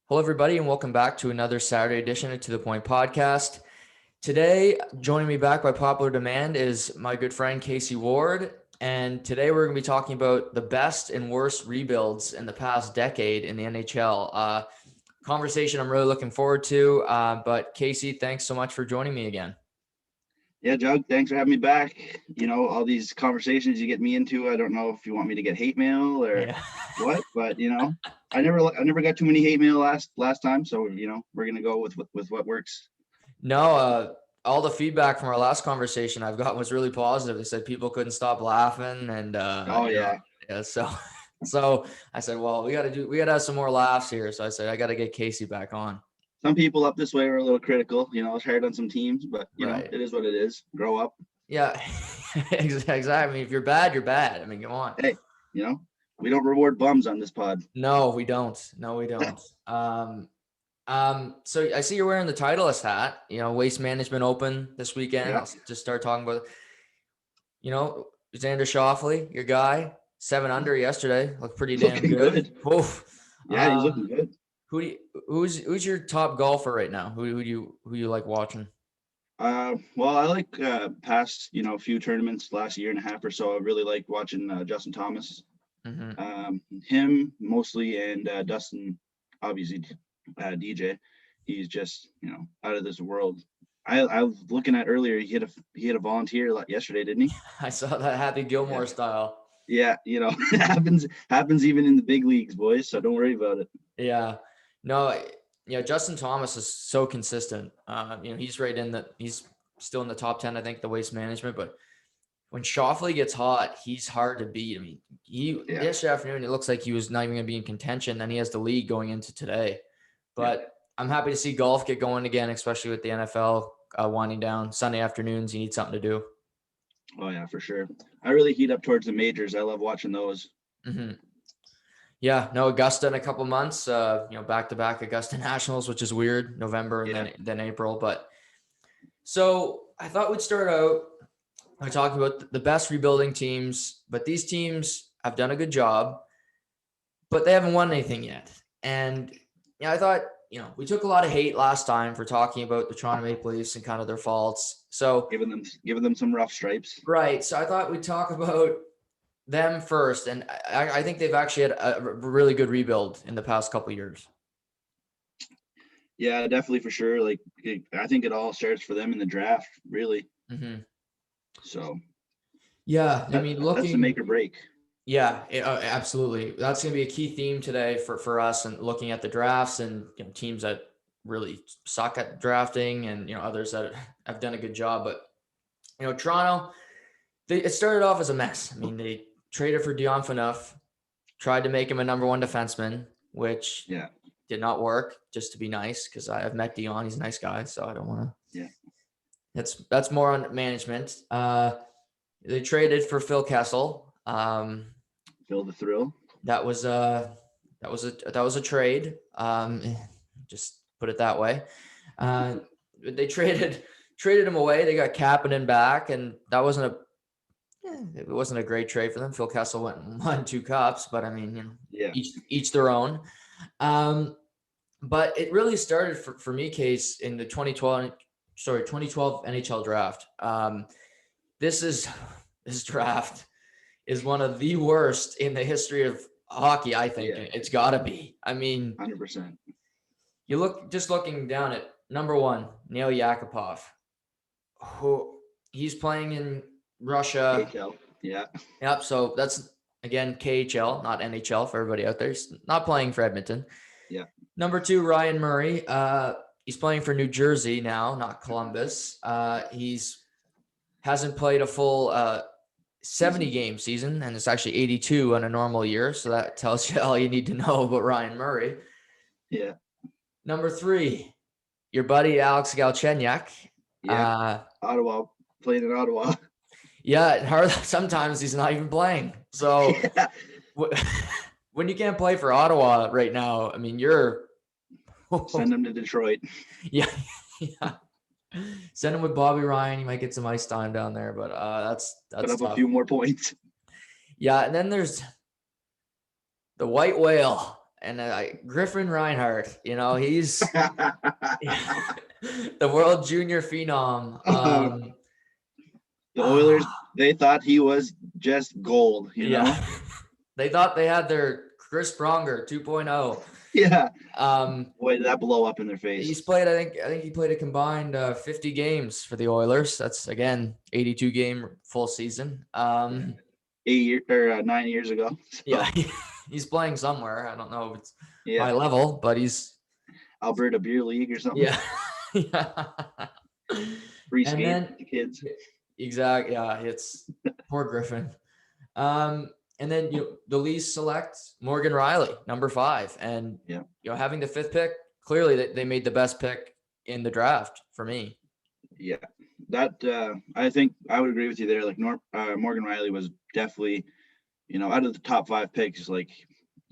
Hello, everybody, and welcome back to another Saturday edition of To The Point podcast. Today, joining me back by popular demand is my good friend Casey Ward. And today we're going to be talking about the best and worst rebuilds in the past decade in the NHL. Conversation I'm really looking forward to. But Casey, thanks so much for joining me again. Yeah, Jug, thanks for having me back. You know, all these conversations you get me into, I don't know if you want me to get hate mail or what, but I never got too many hate mail last time, so we're gonna go with what works. No, all the feedback from our last conversation I've got was really positive. They said people couldn't stop laughing, and so I said, well, we gotta have some more laughs here. So I said, I gotta get Casey back on. Some people up this way were a little critical. It's hard on some teams, but Right. It is what it is. Grow up. Yeah, exactly. I mean, if you're bad, you're bad. I mean, come on. Hey, we don't reward bums on this pod. No, we don't. So I see you're wearing the Titleist hat. Waste Management Open this weekend. Yeah. I'll just start talking about Xander Schauffele, your guy, 7 under yesterday. Looked pretty damn good. Oof. Yeah, he's looking good. Who's your top golfer right now? Who you like watching? Well, I like past few tournaments last year and a half or so. I really like watching Justin Thomas, him mostly, and Dustin, obviously, DJ. He's just out of this world. I was looking at earlier. He hit a volunteer yesterday, didn't he? I saw that Happy Gilmore style. Yeah, it happens even in the big leagues, boys. So don't worry about it. Yeah. No, Justin Thomas is so consistent. He's right he's still in the top 10, I think, the Waste Management. But when Schauffele gets hot, he's hard to beat. I mean, yesterday afternoon, it looks like he was not even going to be in contention. Then he has the lead going into today. But I'm happy to see golf get going again, especially with the NFL winding down. Sunday afternoons, you need something to do. Oh, yeah, for sure. I really heat up towards the majors. I love watching those. Mm-hmm. Yeah, no, Augusta in a couple months, back-to-back Augusta Nationals, which is weird, November and then April. But so I thought we'd start out by talking about the best rebuilding teams, but these teams have done a good job, but they haven't won anything yet. And I thought, we took a lot of hate last time for talking about the Toronto Maple Leafs and kind of their faults. So giving them some rough stripes. Right. So I thought we'd talk about them first, and I think they've actually had a really good rebuild in the past couple of years. Yeah, definitely, for sure. Like, I think it all starts for them in the draft, really. Mm-hmm. So, yeah, I mean, that's the make or break. Yeah, absolutely. That's going to be a key theme today for us, and looking at the drafts and teams that really suck at drafting, and others that have done a good job. But Toronto, it started off as a mess. I mean, they traded for Dion Phaneuf, tried to make him a number 1 defenseman, which did not work, just to be nice, because I've met Dion. He's a nice guy, so I don't want to. Yeah. That's more on management. They traded for Phil Kessel. Phil the Thrill. That was a trade. Just put it that way. They traded him away. They got Kapanen back, and that wasn't a great trade for them. Phil Kessel went and won 2 cups, but I mean, each their own. But it really started for me, Case, in the 2012 NHL draft. This draft is one of the worst in the history of hockey, I think. It's got to be. I mean, 100%. You looking down at number 1, Nail Yakupov, who he's playing in Russia. KHL. Yeah. Yep. So that's, again, KHL, not NHL for everybody out there. He's not playing for Edmonton. Yeah. Number 2, Ryan Murray. He's playing for New Jersey now, not Columbus. He's hasn't played a full 70-game season, and it's actually 82 on a normal year. So that tells you all you need to know about Ryan Murray. Yeah. Number 3, your buddy Alex Galchenyuk. Yeah. Ottawa, playing in Ottawa. Yeah, sometimes he's not even playing. So when you can't play for Ottawa right now, I mean, send him to Detroit. Yeah. Send him with Bobby Ryan. You might get some ice time down there, but that's put up tough. A few more points. Yeah, and then there's the White Whale, and Griffin Reinhart, he's the world junior phenom. The Oilers, they thought he was just gold, you know? They thought they had their Chris Pronger 2.0. Yeah. Boy, did that blow up in their face. He's played, I think he played a combined 50 games for the Oilers. That's, again, 82 game full season. 9 years ago. So. Yeah, he's playing somewhere. I don't know if it's high level, but he's Alberta Beer League or something. Yeah. Free skate for the kids. Exactly. Yeah, it's poor Griffin. And then the Leafs select Morgan Riley, number 5, and having the 5th pick, clearly they made the best pick in the draft for me. Yeah, that I think I would agree with you there. Like Morgan Riley was definitely, out of the top 5 picks, like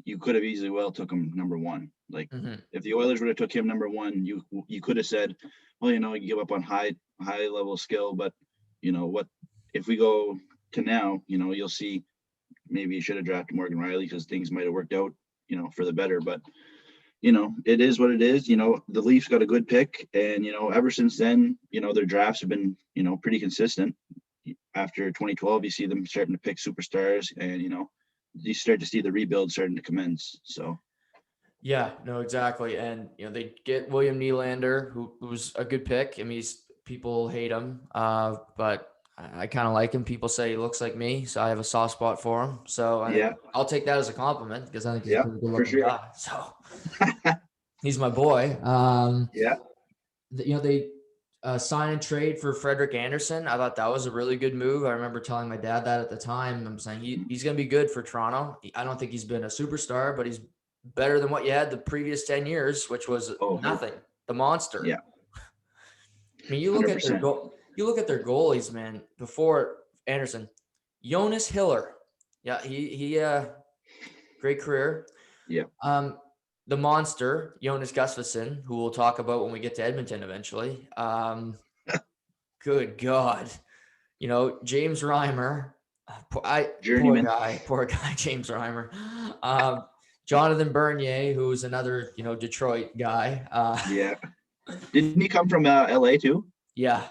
you could have easily took him number 1. Like if the Oilers would have took him number 1, you could have said, well, you give up on high level skill, but what if we go to now, you'll see maybe you should have drafted Morgan Riley because things might have worked out, for the better. But it is what it is. The Leafs got a good pick, and ever since then, their drafts have been pretty consistent. After 2012, you see them starting to pick superstars, and you start to see the rebuild starting to commence. So. Yeah, no, exactly. And, they get William Nylander, who's a good pick. I mean, people hate him, but I kind of like him. People say he looks like me, so I have a soft spot for him. So I'll take that as a compliment because I think he's a pretty good looking guy. So he's my boy. They sign and trade for Frederik Andersen. I thought that was a really good move. I remember telling my dad that at the time. I'm saying he's going to be good for Toronto. I don't think he's been a superstar, but he's better than what you had the previous 10 years, which was nothing. The monster. Yeah. I mean, you look 100%. At their you look at their goalies, man. Before Andersen, Jonas Hiller. Yeah, he great career. Yeah. The monster, Jonas Gustafsson, who we'll talk about when we get to Edmonton eventually. Good God. James Reimer. Poor guy, James Reimer. Jonathan Bernier, who's another, Detroit guy. Didn't he come from LA too? Yeah.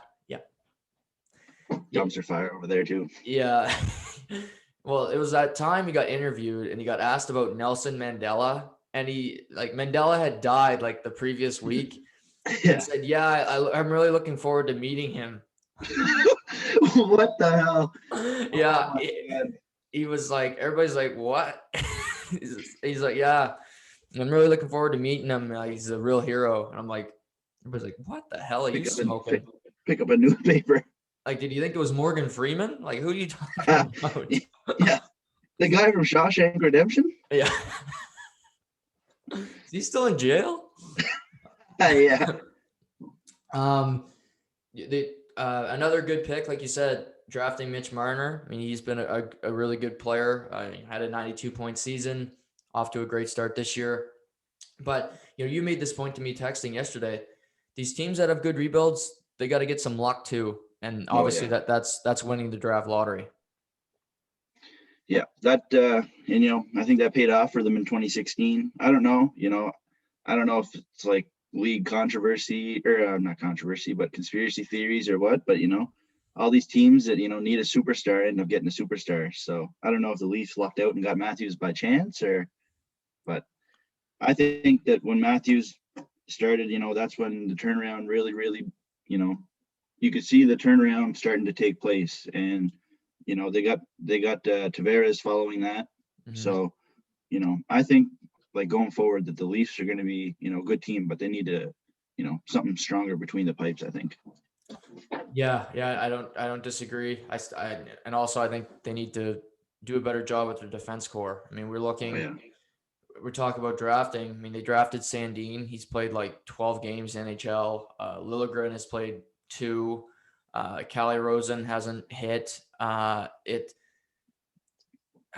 Dumpster fire over there too. Yeah. Well, it was that time he got interviewed and he got asked about Nelson Mandela, and Mandela had died like the previous week. And said, I'm really looking forward to meeting him. What the hell? Yeah. He was like, everybody's like, what? He's like, yeah, I'm really looking forward to meeting him. He's a real hero. And I'm like, everybody's like, what the hell are you smoking? Pick up a newspaper. Like, did you think it was Morgan Freeman? Like, who are you talking about? Yeah. The guy from Shawshank Redemption? Yeah. Is he still in jail? Yeah. Another good pick, like you said, drafting Mitch Marner. I mean, he's been a really good player. Had a 92-point season, off to a great start this year. But, you made this point to me texting yesterday. These teams that have good rebuilds, they got to get some luck too. And obviously that's winning the draft lottery. Yeah, that, I think that paid off for them in 2016. I don't know if it's like league controversy or not controversy, but conspiracy theories or what, but all these teams that, need a superstar end up getting a superstar. So I don't know if the Leafs lucked out and got Matthews by chance but I think that when Matthews started, that's when the turnaround really, really, you could see the turnaround starting to take place. And, they got Tavares following that. Mm-hmm. So, I think like going forward that the Leafs are going to be, a good team, but they need to, something stronger between the pipes, I think. Yeah. I don't disagree. And also I think they need to do a better job with their defense core. I mean, we're talking about drafting. I mean, they drafted Sandin. He's played like 12 games in NHL. Liljegren has played 2. Calle Rosen hasn't hit. I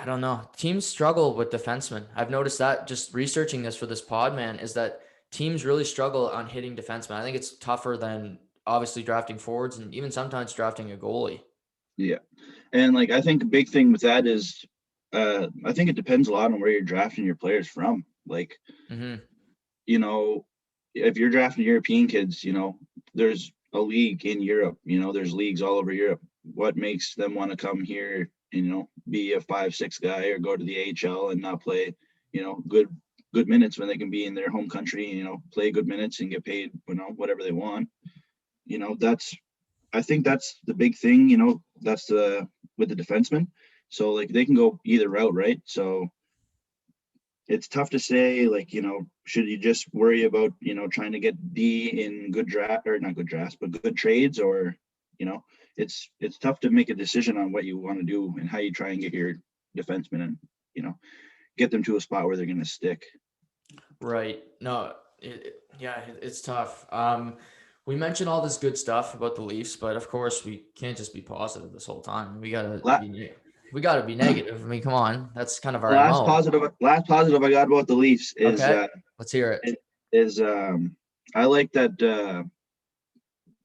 don't know. Teams struggle with defensemen. I've noticed that just researching this for this pod, man, is that teams really struggle on hitting defensemen. I think it's tougher than obviously drafting forwards and even sometimes drafting a goalie. Yeah. And I think a big thing with that is, I think it depends a lot on where you're drafting your players from. Like, Mm-hmm. you know, if you're drafting European kids, there's a league in Europe, there's leagues all over Europe. What makes them want to come here and, be a 5-6 guy or go to the AHL and not play, good minutes when they can be in their home country, play good minutes and get paid, whatever they want. I think that's the big thing, that's with the defenseman. So like they can go either route, right? So it's tough to say, like, should you just worry about, trying to get D in good draft, or not good drafts, but good trades, or, it's tough to make a decision on what you want to do and how you try and get your defenseman and, get them to a spot where they're going to stick. Right. No, it's tough. We mentioned all this good stuff about the Leafs, but of course we can't just be positive this whole time. We gotta be negative. I mean, come on, that's kind of our Last MO. positive I got about the Leafs is Okay, let's hear it. I like that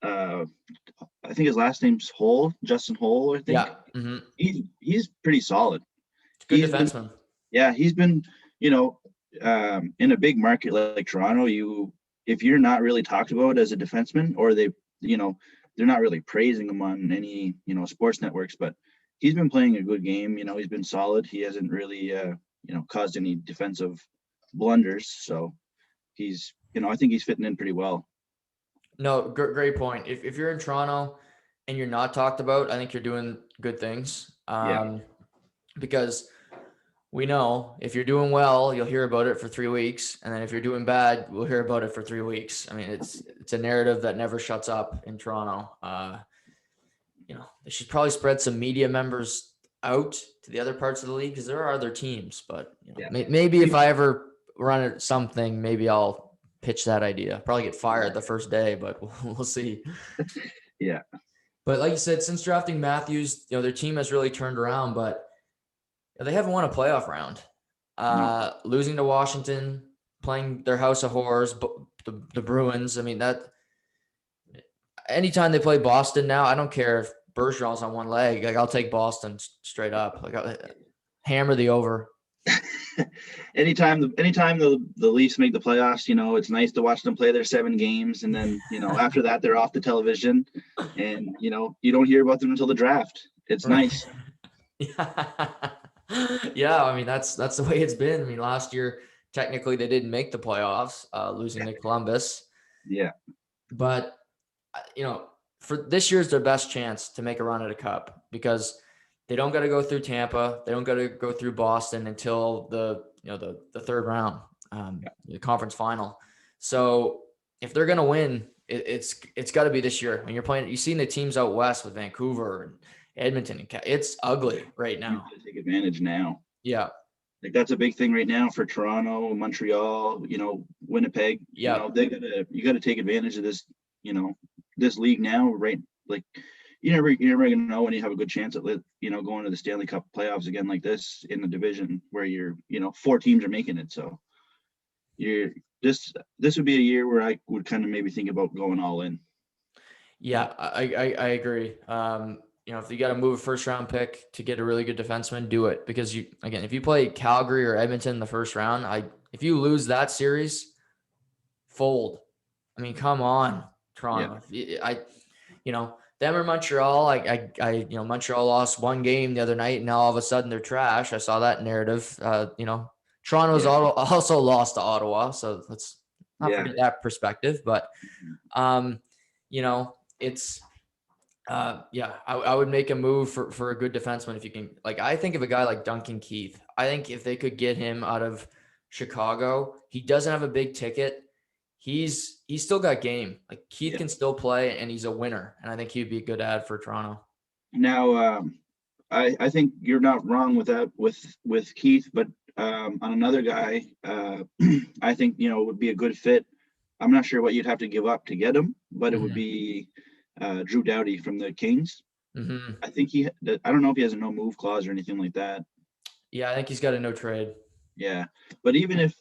I think his last name's Hole, Justin Hole, I think. Yeah. Mm-hmm. He's pretty solid. Good defenseman. He's been, in a big market like Toronto, if you're not really talked about as a defenseman, or they're not really praising him on any, sports networks, but he's been playing a good game. He's been solid. He hasn't really, caused any defensive blunders. So he's, I think he's fitting in pretty well. No, great point. If you're in Toronto and you're not talked about, I think you're doing good things. Because we know if you're doing well, you'll hear about it for 3 weeks. And then if you're doing bad, we'll hear about it for 3 weeks. I mean, it's a narrative that never shuts up in Toronto. They should probably spread some media members out to the other parts of the league, because there are other teams. But maybe if I ever run at something, maybe I'll pitch that idea. Probably get fired the first day, but we'll see. Yeah. But like you said, since drafting Matthews, their team has really turned around, but they haven't won a playoff round. No. Losing to Washington, playing their house of horrors, the Bruins. I mean, that anytime they play Boston now, I don't care if Bergeron's on one leg. Like, I'll take Boston straight up. Like, I'll hammer the over. Anytime the Leafs make the playoffs, it's nice to watch them play their 7 games, and then after that they're off the television, and you don't hear about them until the draft. It's nice. Yeah, I mean that's the way it's been. I mean, last year technically they didn't make the playoffs, losing to Columbus. Yeah. But for this year's their best chance to make a run at a cup, because they don't got to go through Tampa. They don't got to go through Boston until the third round, the conference final. So if they're going to win, it's got to be this year. I mean, you've seen the teams out west with Vancouver and Edmonton. It's ugly right now. You take advantage now. Yeah. Like, that's a big thing right now for Toronto, Montreal, Winnipeg. Yeah. You got to take advantage of this, this league now, right? Like, you're never gonna know when you have a good chance at going to the Stanley Cup playoffs again like this in the division where 4 teams are making it. So this would be a year where I would kind of maybe think about going all in. Yeah, I agree. If you got to move a first round pick to get a really good defenseman, do it, because if you play Calgary or Edmonton in the first round, if you lose that series, fold. I mean, come on, Toronto. Yeah. Them or Montreal, Montreal lost 1 game the other night, and now all of a sudden they're trash. I saw that narrative. Toronto's also lost to Ottawa, so let's not forget that perspective. But, it's I would make a move for a good defenseman if you can. Like, I think of a guy like Duncan Keith. I think if they could get him out of Chicago, he doesn't have a big ticket. He's still got game. Like, Keith can still play, and he's a winner. And I think he'd be a good ad for Toronto. Now, I think you're not wrong with that with Keith, but on another guy, I think would be a good fit. I'm not sure what you'd have to give up to get him, but it would be Drew Doughty from the Kings. Mm-hmm. I think I don't know if he has a no move clause or anything like that. Yeah, I think he's got a no trade. Yeah, but even if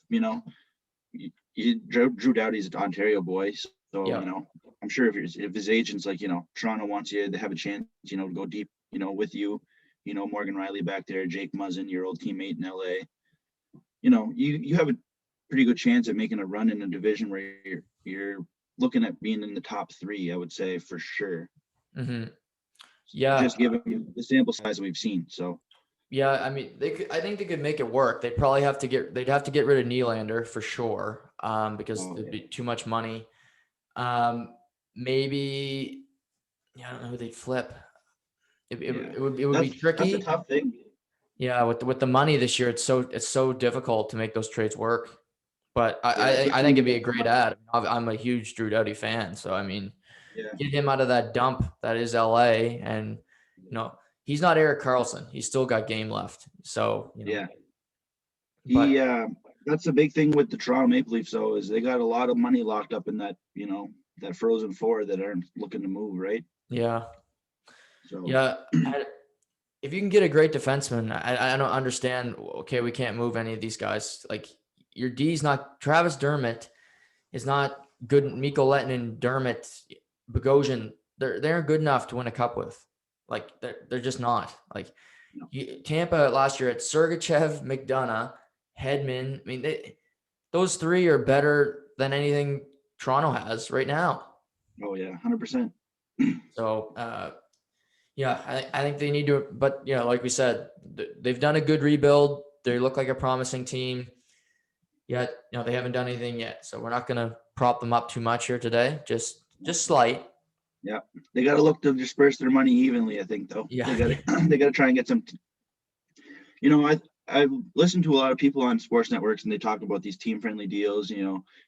Drew Doughty's an Ontario boy, so I'm sure if his agent's like, Toronto wants you, they have a chance, to go deep, with you, Morgan Riley back there, Jake Muzzin, your old teammate in LA, you have pretty good chance at making a run in a division where you're looking at being in the top 3, I would say, for sure. Mm-hmm. Yeah. Just given the sample size we've seen. So yeah, I mean, I think they could make it work. They'd have to get rid of Nylander for sure, because it'd be too much money. Maybe, I don't know who they'd flip. It would be tricky. That's a tough thing. Yeah, with the money this year, it's so difficult to make those trades work. But I think it'd be a great ad. I'm a huge Drew Doughty fan, so I mean, get him out of that dump that is LA, and he's not Erik Karlsson. He's still got game left. So that's the big thing with the Toronto Maple Leafs, though, is they got a lot of money locked up in that that frozen 4 that aren't looking to move, right? Yeah. So if you can get a great defenseman, I don't understand. Okay, we can't move any of these guys. Like, your D's not Travis Dermott is not good. Mikko Lehtinen, Dermott, Bogosian, they aren't good enough to win a cup with. Like, they're just not. Like, Tampa last year at Sergachev, McDonough, Hedman. I mean, those 3 are better than anything Toronto has right now. Oh yeah, 100%. So I think they need to. But like we said, they've done a good rebuild. They look like a promising team. Yet they haven't done anything yet. So we're not going to prop them up too much here today. Just slight. Yeah, they got to look to disperse their money evenly, I think, though. Yeah, they got to try and get some. I listen to a lot of people on sports networks, and they talk about these team-friendly deals.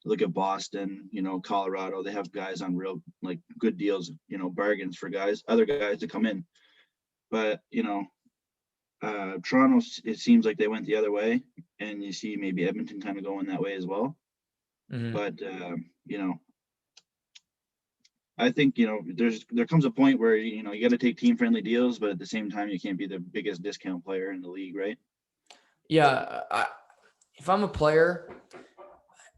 Look at Boston, Colorado. They have guys on real good deals, bargains for other guys to come in. But Toronto, it seems like they went the other way, and you see maybe Edmonton kind of going that way as well. Mm-hmm. But I think there comes a point where you got to take team-friendly deals, but at the same time you can't be the biggest discount player in the league, right? Yeah, if I'm a player,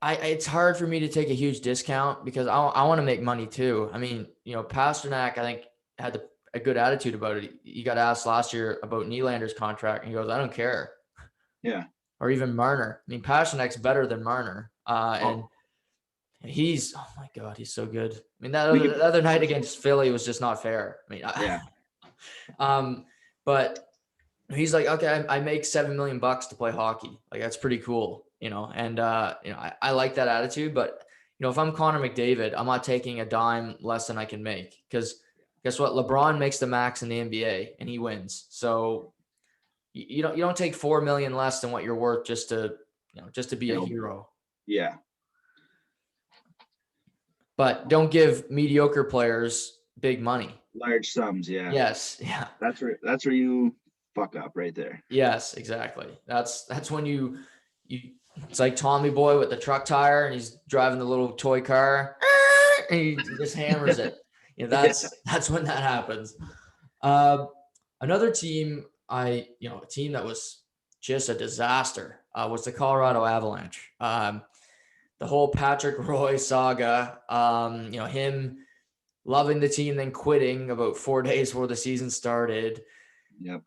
it's hard for me to take a huge discount because I want to make money too. I mean, Pasternak, I think, had a good attitude about it. He got asked last year about Nylander's contract, and he goes, "I don't care." Yeah. Or even Marner. I mean, Pasternak's better than Marner, and he's, oh my God, he's so good. I mean, that other night against Philly was just not fair. I mean, but he's like, okay, I make $7 million to play hockey. Like, that's pretty cool, and I like that attitude. But if I'm Connor McDavid, I'm not taking a dime less than I can make, because guess what? LeBron makes the max in the NBA and he wins. So you don't take $4 million less than what you're worth just to be a hero. Yeah. But don't give mediocre players big money. Large sums, yeah. Yes, yeah. That's where you fuck up right there. Yes, exactly. That's when you it's like Tommy Boy with the truck tire, and he's driving the little toy car, and he just hammers it. That's when that happens. Another team, a team that was just a disaster was the Colorado Avalanche. The whole Patrick Roy saga, him loving the team, then quitting about 4 days before the season started. Yep.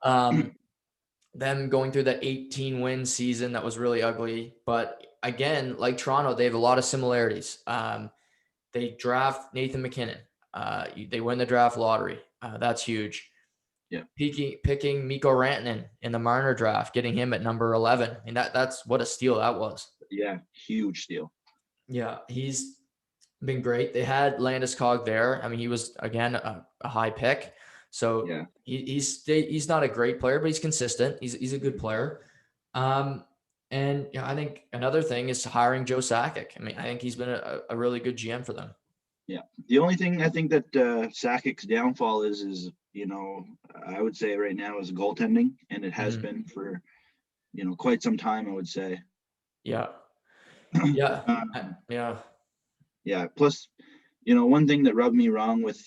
Them going through that 18-win season that was really ugly. But again, like Toronto, they have a lot of similarities. They draft Nathan McKinnon. They win the draft lottery. That's huge. Yeah. Picking Mikko Rantanen in the Marner draft, getting him at number 11. I mean, that's what a steal that was. Yeah, huge steal. Yeah, he's been great. They had Landeskog there. I mean, he was, again, a high pick. So yeah, he's not a great player, but he's consistent. He's a good player. And I think another thing is hiring Joe Sakic. I mean, I think he's been a really good GM for them. Yeah. The only thing I think that Sakic's downfall is I would say right now is goaltending, and it has been for quite some time, I would say. Yeah. Yeah. Yeah. Plus, one thing that rubbed me wrong with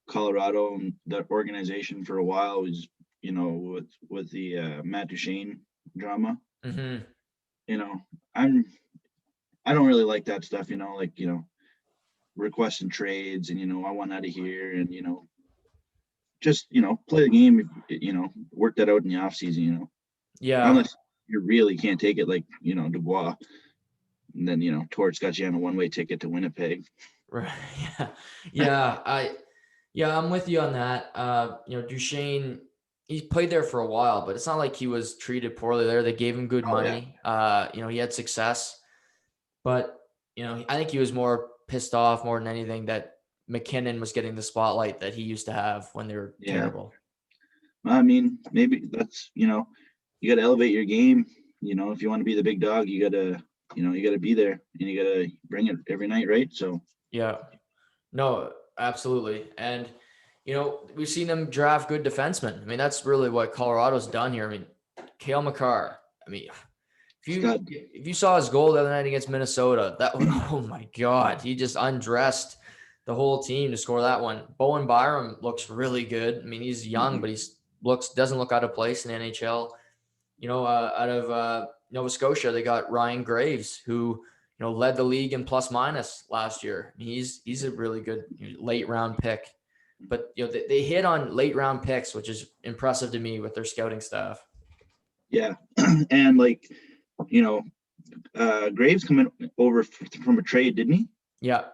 Colorado and that organization for a while was, with the Matt Duchene drama. Mm-hmm. I don't really like that stuff, requesting trades and, I want out of here and, just, play the game, work that out in the off season, Yeah. Unless you really can't take it, like, Dubois. And then, Torts got you on a one-way ticket to Winnipeg. Right. Yeah. I'm with you on that. Duchesne, he played there for a while, but it's not like he was treated poorly there. They gave him good money. He had success, but I think he was more pissed off more than anything that McKinnon was getting the spotlight that he used to have when they were terrible. I mean, maybe that's, you got to elevate your game. If you want to be the big dog, you got to be there and you got to bring it every night. Right. So, yeah, no, absolutely. And, we've seen them draft good defensemen. I mean, that's really what Colorado's done here. I mean, Cale Makar. I mean, if you saw his goal the other night against Minnesota, oh my God, he just undressed the whole team to score that one. Bowen Byram looks really good. I mean, he's young, but doesn't look out of place in the NHL. Out of Nova Scotia, they got Ryan Graves, who led the league in plus minus last year. I mean, he's a really good late round pick. But they hit on late round picks, which is impressive to me with their scouting staff. Yeah, and Graves coming over from a trade, didn't he? Yeah.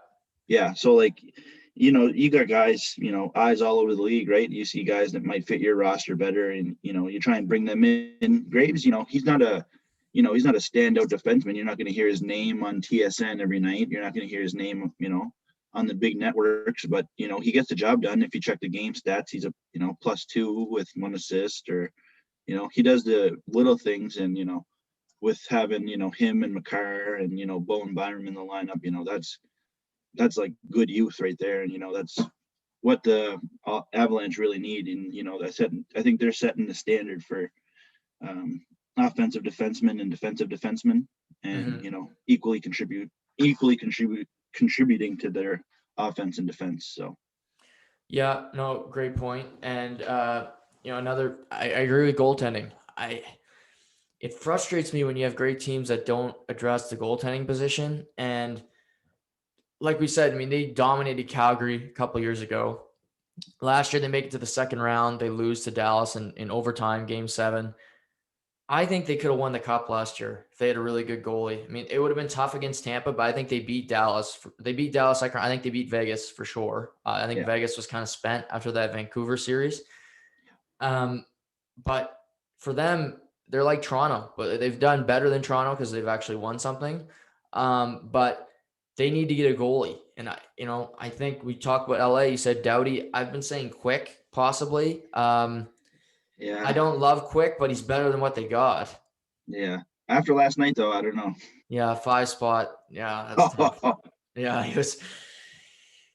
Yeah. So you got guys, eyes all over the league, right? You see guys that might fit your roster better, and you try and bring them in. Graves, he's not a standout defenseman. You're not going to hear his name on TSN every night. You're not going to hear his name, on the big networks, but he gets the job done. If you check the game stats, he's a +2 with 1 assist, or he does the little things. And with having him and Makar and Bowen Byram in the lineup, that's like good youth right there. And that's what the Avalanche really need. And I think they're setting the standard for offensive defensemen and defensive defensemen, and equally contributing to their offense and defense. So yeah, no, great point. And I agree with goaltending. It frustrates me when you have great teams that don't address the goaltending position. And like we said, I mean, they dominated Calgary a couple years ago. Last year, they make it to the second round. They lose to Dallas in overtime, game 7. I think they could have won the cup last year if they had a really good goalie. I mean, it would have been tough against Tampa, but I think they beat Dallas. They beat Dallas. I think they beat Vegas for sure. I think Vegas was kind of spent after that Vancouver series. But for them, they're like Toronto, but they've done better than Toronto because they've actually won something. But they need to get a goalie. And I think we talked about LA. You said Doughty. I've been saying Quick, possibly. Yeah. I don't love Quick, but he's better than what they got. Yeah. After last night, though, I don't know. Yeah, 5 spot. Yeah, that's tough. Yeah, he was.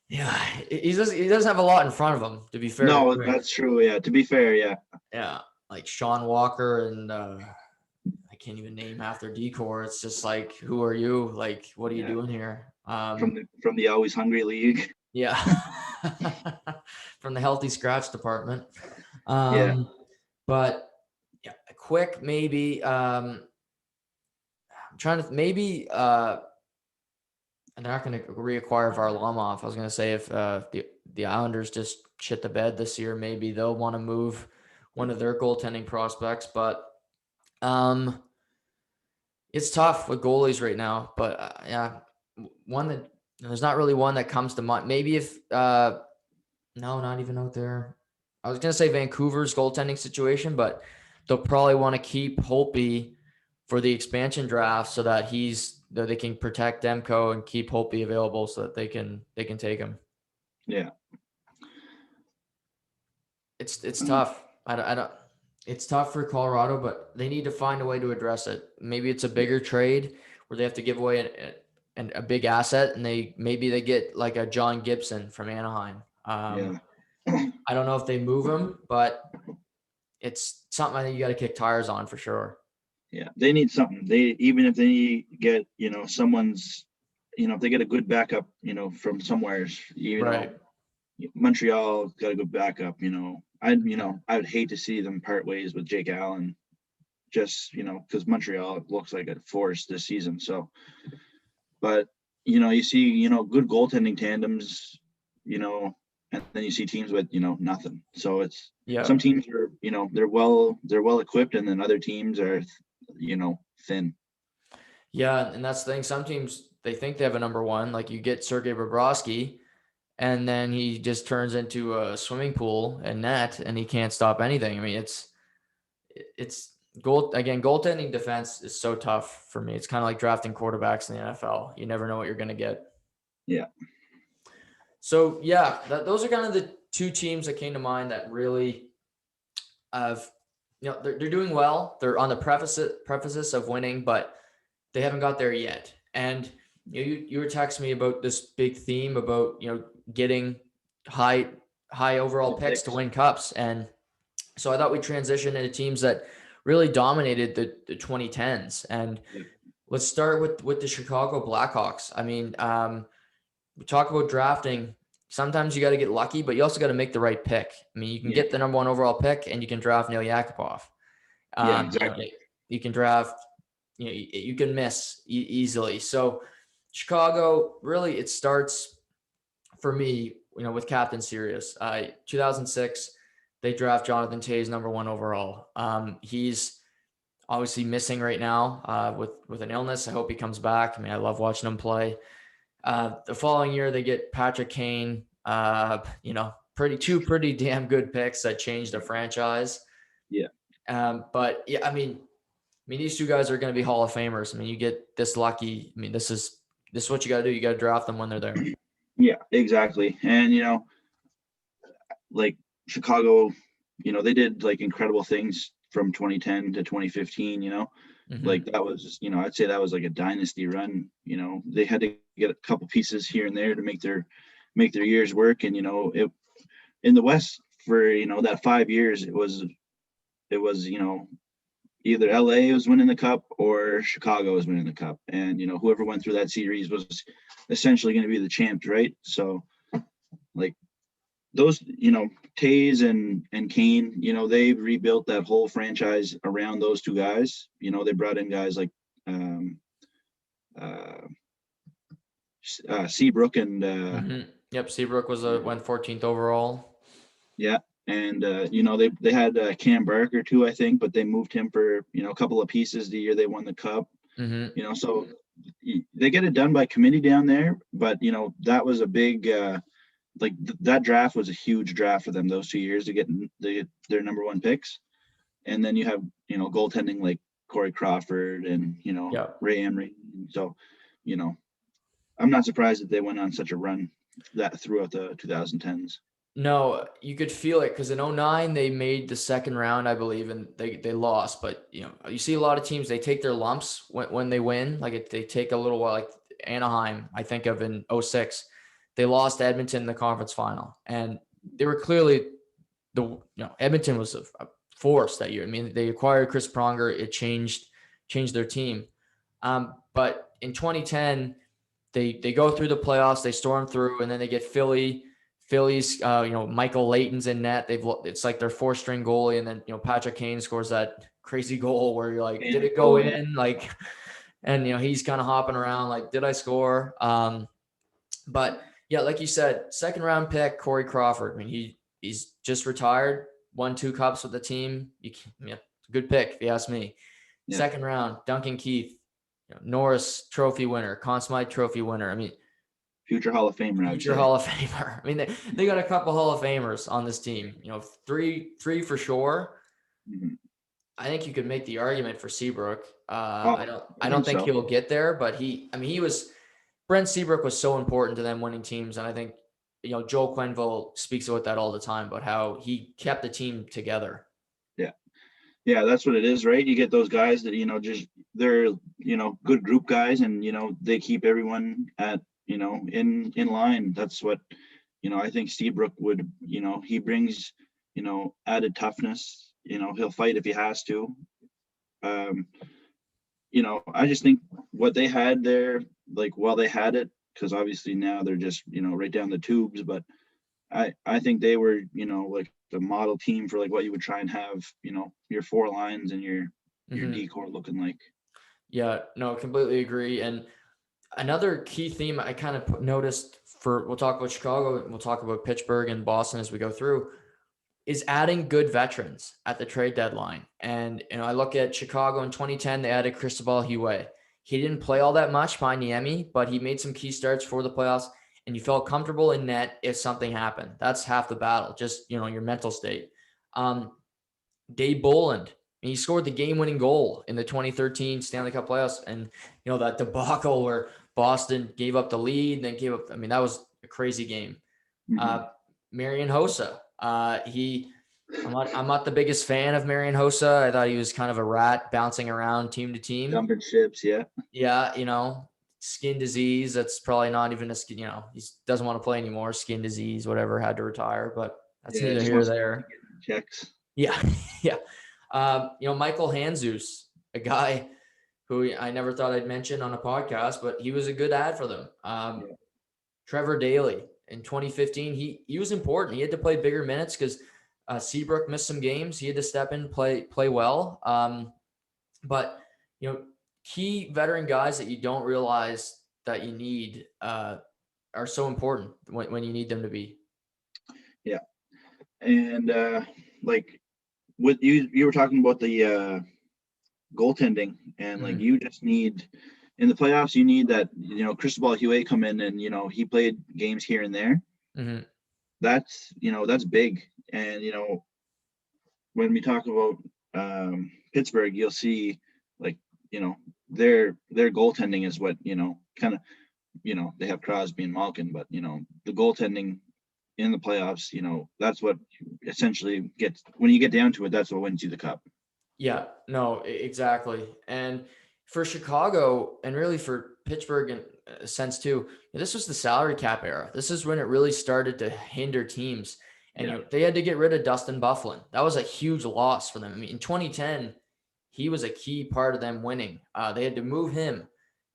Yeah, he doesn't have a lot in front of him, to be fair. No, that's true. Yeah, to be fair, yeah. Yeah, like Sean Walker and I can't even name half their decor. It's just like, who are you? Like, what are you doing here? From the Always Hungry League. Yeah, from the Healthy Scratch department. But yeah, Quick maybe. I'm trying to maybe. And they're not going to reacquire Varlamov. I was going to say if the Islanders just shit the bed this year, maybe they'll want to move one of their goaltending prospects. But it's tough with goalies right now. But there's not really one that comes to mind. Maybe if no, not even out there. I was going to say Vancouver's goaltending situation, but they'll probably want to keep Holtby for the expansion draft so that they can protect Demko and keep Holtby available so that they can take him. Yeah. It's tough. I don't it's tough for Colorado, but they need to find a way to address it. Maybe it's a bigger trade where they have to give away a big asset, and maybe they get like a John Gibson from Anaheim. I don't know if they move him, but it's something I think you got to kick tires on for sure. Yeah, they need something. Even if they get, someone's, if they get a good backup, from somewhere, Right. Montreal got a good backup, I would hate to see them part ways with Jake Allen, just, because Montreal looks like a force this season. So, but, you see, good goaltending tandems, and then you see teams with, nothing. So it's, some teams are, they're well equipped, and then other teams are, thin. Yeah, and that's the thing. Some teams, they think they have a number one. Like you get Sergei Bobrovsky, and then he just turns into a swimming pool and net, and he can't stop anything. I mean, it's goaltending defense is so tough for me. It's kind of like drafting quarterbacks in the NFL. You never know what you're going to get. Yeah. So yeah, those are kind of the two teams that came to mind that really have, they're doing well. They're on the prefaces of winning, but they haven't got there yet. And you were texting me about this big theme about, getting high overall picks to win cups. And so I thought we'd transition into teams that really dominated the 2010s. And let's start with the Chicago Blackhawks. I mean, we talk about drafting. Sometimes you got to get lucky, but you also got to make the right pick. I mean, you can get the number one overall pick and you can draft Nail Yakupov. Exactly. You can draft, you can miss easily. So Chicago, really, it starts for me, with Captain Sirius. 2006, they draft Jonathan Toews number one overall. He's obviously missing right now with an illness. I hope he comes back. I mean, I love watching him play. The following year, they get Patrick Kane. Two pretty damn good picks that changed the franchise. Yeah. But yeah, I mean, these two guys are going to be Hall of Famers. I mean, you get this lucky. I mean, this is what you got to do. You got to draft them when they're there. Yeah, exactly. And like Chicago, they did like incredible things from 2010 to 2015. Mm-hmm. Like that was, I'd say that was like a dynasty run. They had to get a couple pieces here and there to make their years work. And it in the West for that 5 years, it was either LA was winning the cup or Chicago was winning the cup, and whoever went through that series was essentially going to be the champs, right? So like those, Toews and Kane, they rebuilt that whole franchise around those two guys. They brought in guys like Seabrook and mm-hmm. Yep, Seabrook went 14th overall. Yeah, and they had Cam Barker too, I think, but they moved him for a couple of pieces the year they won the cup. Mm-hmm. So they get it done by committee down there, but that was a big that draft was a huge draft for them those 2 years to get their number one picks. And then you have goaltending like Corey Crawford and Ray Emery. So I'm not surprised that they went on such a run that throughout the 2010s. No, you could feel it because in 2009 they made the second round, I believe, and they lost. But you see a lot of teams, they take their lumps when they win. Like they take a little while. Like Anaheim, I think of in 2006, they lost to Edmonton in the conference final, and they were clearly Edmonton was a force that year. I mean, they acquired Chris Pronger. It changed their team. But in 2010, they go through the playoffs, they storm through, and then they get Philly. Phillies, Michael Layton's in net. It's like their 4th-string goalie, and then Patrick Kane scores that crazy goal where you're like, did it go in? Like, and he's kind of hopping around like, did I score? But yeah, like you said, second round pick Corey Crawford. I mean, he's just retired, won 2 cups with the team. Good pick if you ask me. Yeah. Second round, Duncan Keith, Norris Trophy winner, Conn Smythe Trophy winner. I mean, future Hall of Famer. Future Hall of Famer. I mean, they got a couple Hall of Famers on this team. 3 for sure. Mm-hmm. I think you could make the argument for Seabrook. I don't think he'll get there, but Brent Seabrook was so important to them winning teams, and I think Joel Quenneville speaks about that all the time about how he kept the team together. Yeah, that's what it is, right? You get those guys that just they're good group guys, and they keep everyone at in line. That's what I think Seabrook would. He brings added toughness. He'll fight if he has to. I just think what they had there, like while they had it, because obviously now they're just right down the tubes, but I think they were like the model team for like what you would try and have your 4 lines and your decor looking like. Yeah, no, completely agree. And another key theme I kind of noticed we'll talk about Chicago and we'll talk about Pittsburgh and Boston as we go through, is adding good veterans at the trade deadline. And I look at Chicago in 2010, they added Cristobal Huet. He didn't play all that much behind Niemi, but he made some key starts for the playoffs, and you felt comfortable in net if something happened. That's half the battle, just, your mental state. Dave Bolland, he scored the game-winning goal in the 2013 Stanley Cup playoffs, and that debacle where Boston gave up the lead, then gave up. I mean, that was a crazy game. Marian Hossa, I'm not the biggest fan of Marian Hossa. I thought he was kind of a rat bouncing around team to team. Jumping ships, yeah. Yeah, skin disease. That's probably not even a skin. He doesn't want to play anymore. Skin disease, whatever. Had to retire, but that's neither here nor there. Checks. Yeah, yeah. Michael Handzus, a guy who I never thought I'd mention on a podcast, but he was a good ad for them. Trevor Daley in 2015, he was important. He had to play bigger minutes because Seabrook missed some games. He had to step in, play well. But key veteran guys that you don't realize that you need are so important when you need them to be. Yeah, and what you were talking about the goaltending, and you just need in the playoffs, you need that Cristobal Huet come in and he played games here and there. That's that's big. And when we talk about Pittsburgh, you'll see their goaltending is what kind of they have Crosby and Malkin, but the goaltending in the playoffs, that's what essentially gets, when you get down to it, that's what wins you the cup. Yeah, no, exactly. And for Chicago and really for Pittsburgh in a sense too, this was the salary cap era. This is when it really started to hinder teams. And they had to get rid of Dustin Byfuglien. That was a huge loss for them. I mean, in 2010, he was a key part of them winning. They had to move him.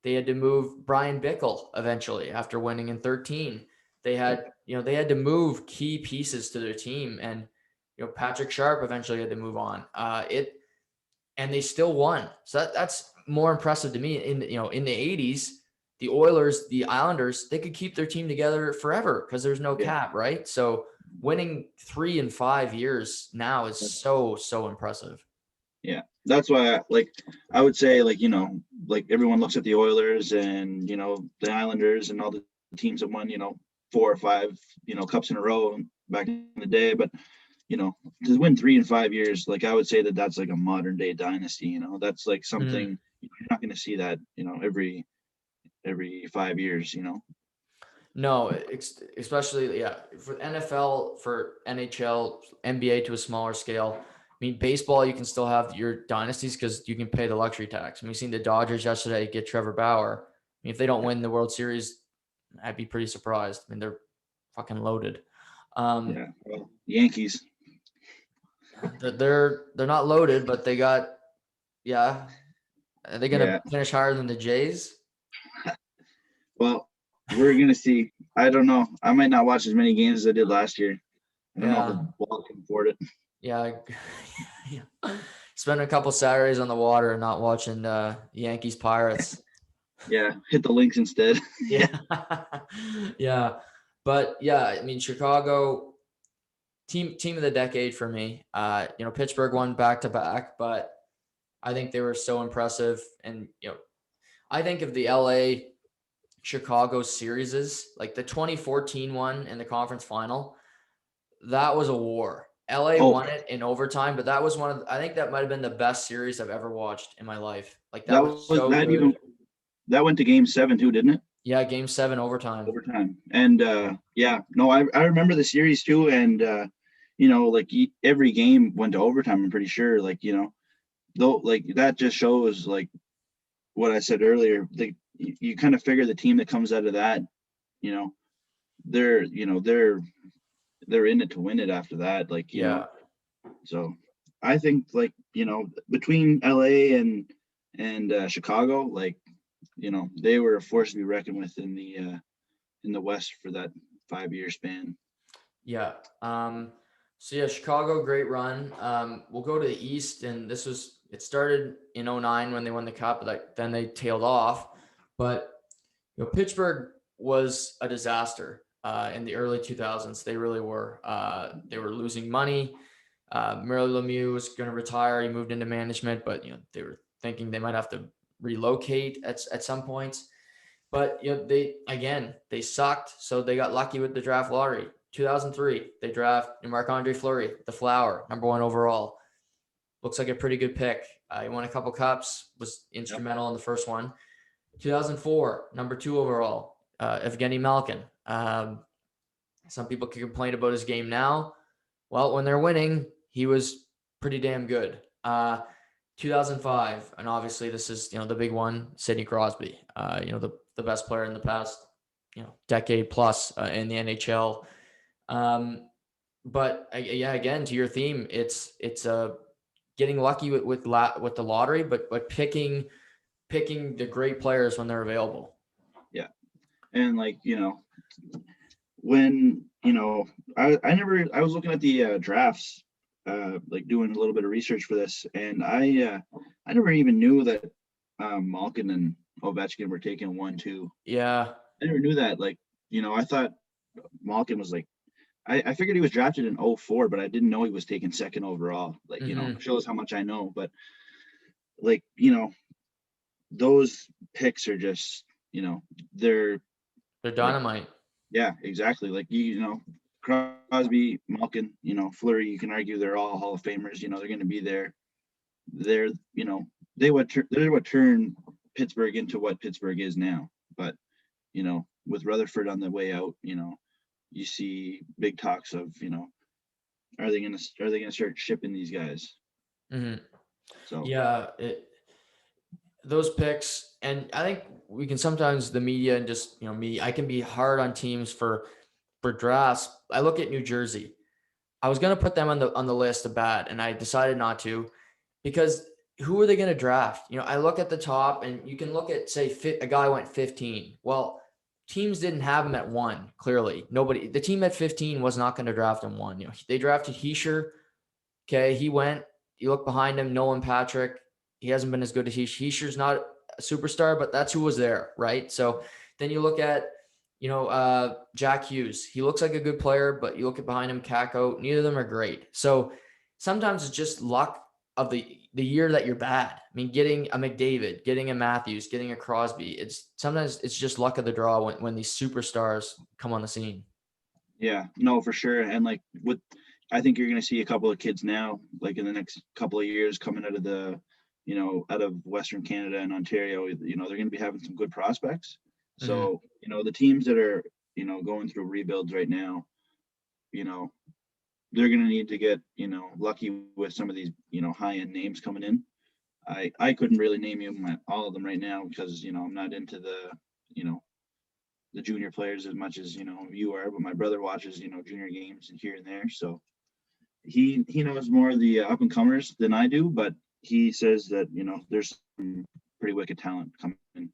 They had to move Brian Bickle eventually after winning in 13. They had to move key pieces to their team, and Patrick Sharp eventually had to move on. And they still won. So that's more impressive to me. In the 80s, the Oilers, the Islanders, they could keep their team together forever because there's no cap, right? So winning 3 and 5 years now is so impressive. Yeah, that's why I would say everyone looks at the Oilers and the Islanders and all the teams that won 4 or 5 cups in a row back in the day, but to win 3 and 5 years, I would say that's like a modern day dynasty. That's something you're not going to see that every 5 years. No, especially for NFL, for NHL, NBA to a smaller scale. I mean, baseball, you can still have your dynasties because you can pay the luxury tax. I mean, we've seen the Dodgers yesterday get Trevor Bauer. I mean, if they don't win the World Series, I'd be pretty surprised. I mean, they're fucking loaded. Well, Yankees. They're not loaded, but they got Are they gonna finish higher than the Jays? Well, we're gonna see. I don't know. I might not watch as many games as I did last year. I don't know if the ball can afford it. Yeah. Spend a couple Saturdays on the water and not watching Yankees Pirates. Yeah, hit the links instead. Yeah. But I mean, Chicago team of the decade for me. Pittsburgh won back-to-back, but I think they were so impressive. And I think of the LA Chicago series, like the 2014 one in the conference final, that was a war. LA won it in overtime, but that was I think that might have been the best series I've ever watched in my life. Like that was so good. That went to game 7 too, didn't it? Yeah, game 7 overtime. And I remember the series too. And every game went to overtime, I'm pretty sure. Though that just shows what I said earlier. You kind of figure the team that comes out of that, they're in it to win it after that. So I think between LA and Chicago, they were a force to be reckoned with in the West for that 5-year span. Yeah. So Chicago, great run. We'll go to the East, and it started in 2009 when they won the Cup, but then they tailed off. But Pittsburgh was a disaster in the early 2000s. They really were. They were losing money. Mario Lemieux was going to retire. He moved into management, but they were thinking they might have to relocate at some points. But they sucked, so they got lucky with the draft lottery. 2003, they draft Marc-Andre Fleury, the Flower, number 1 overall. Looks like a pretty good pick. He won a couple cups, was instrumental in the first one. 2004, number 2 overall, Evgeny Malkin. Some people can complain about his game now. Well, when they're winning, he was pretty damn good. 2005, and obviously this is, the big one, Sidney Crosby, the best player in the past, decade plus in the NHL. But again, to your theme, it's getting lucky with the lottery, but picking the great players when they're available. Yeah. And when, I was looking at the drafts, doing a little bit of research for this, and I never even knew that Malkin and Ovechkin were taking 1-2. Yeah. I never knew that. I thought Malkin was I figured he was drafted in 2004, but I didn't know he was taken 2nd overall. Shows how much I know. But those picks are just, they're dynamite. Yeah, exactly. Crosby, Malkin, Fleury, you can argue they're all Hall of Famers. They're going to be there. They're what turned Pittsburgh into what Pittsburgh is now. But, with Rutherford on the way out, you see big talks of, are they going to start shipping these guys? Mm-hmm. So yeah, those picks, and I think we can sometimes, the media and just, I can be hard on teams for drafts. I look at New Jersey. I was going to put them on the list of bad, and I decided not to, because who are they going to draft? I look at the top, and you can look at, say, a guy went 15. Well, teams didn't have him at 1. Clearly, the team at 15 was not going to draft him 1. They drafted Hischier. Okay, he went. You look behind him, Nolan Patrick. He hasn't been as good as Hischier's not a superstar, but that's who was there, right? So then you look at, Jack Hughes. He looks like a good player, but you look at behind him, Kako. Neither of them are great. So sometimes it's just luck of the year that you're bad. I mean, getting a McDavid, getting a Matthews, getting a Crosby. Sometimes it's just luck of the draw when these superstars come on the scene. Yeah, no, for sure. And I think you're going to see a couple of kids now, in the next couple of years, coming out of out of Western Canada and Ontario. They're going to be having some good prospects. So, the teams that are, going through rebuilds right now, they're going to need to get, lucky with some of these, high-end names coming in. I couldn't really name you all of them right now because, I'm not into the junior players as much as, you are, but my brother watches, junior games and here and there. So he knows more of the up and comers than I do, but he says that, there's some pretty wicked talent coming in.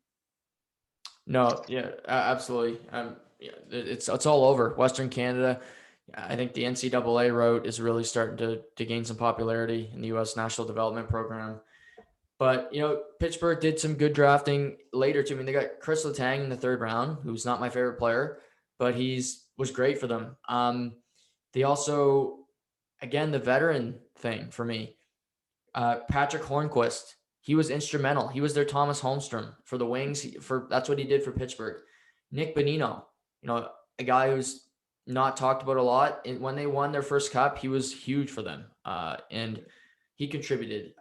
No, yeah, absolutely. It's all over Western Canada. I think the NCAA route is really starting to gain some popularity in the U.S. National Development Program. But, Pittsburgh did some good drafting later too. I mean, they got Chris Letang in the 3rd round, who's not my favorite player, but was great for them. They also, again, the veteran thing for me, Patrick Hornquist. He was instrumental. He was their Thomas Holmstrom for the Wings. That's what he did for Pittsburgh. Nick Bonino, a guy who's not talked about a lot. And when they won their first cup, he was huge for them, and he contributed.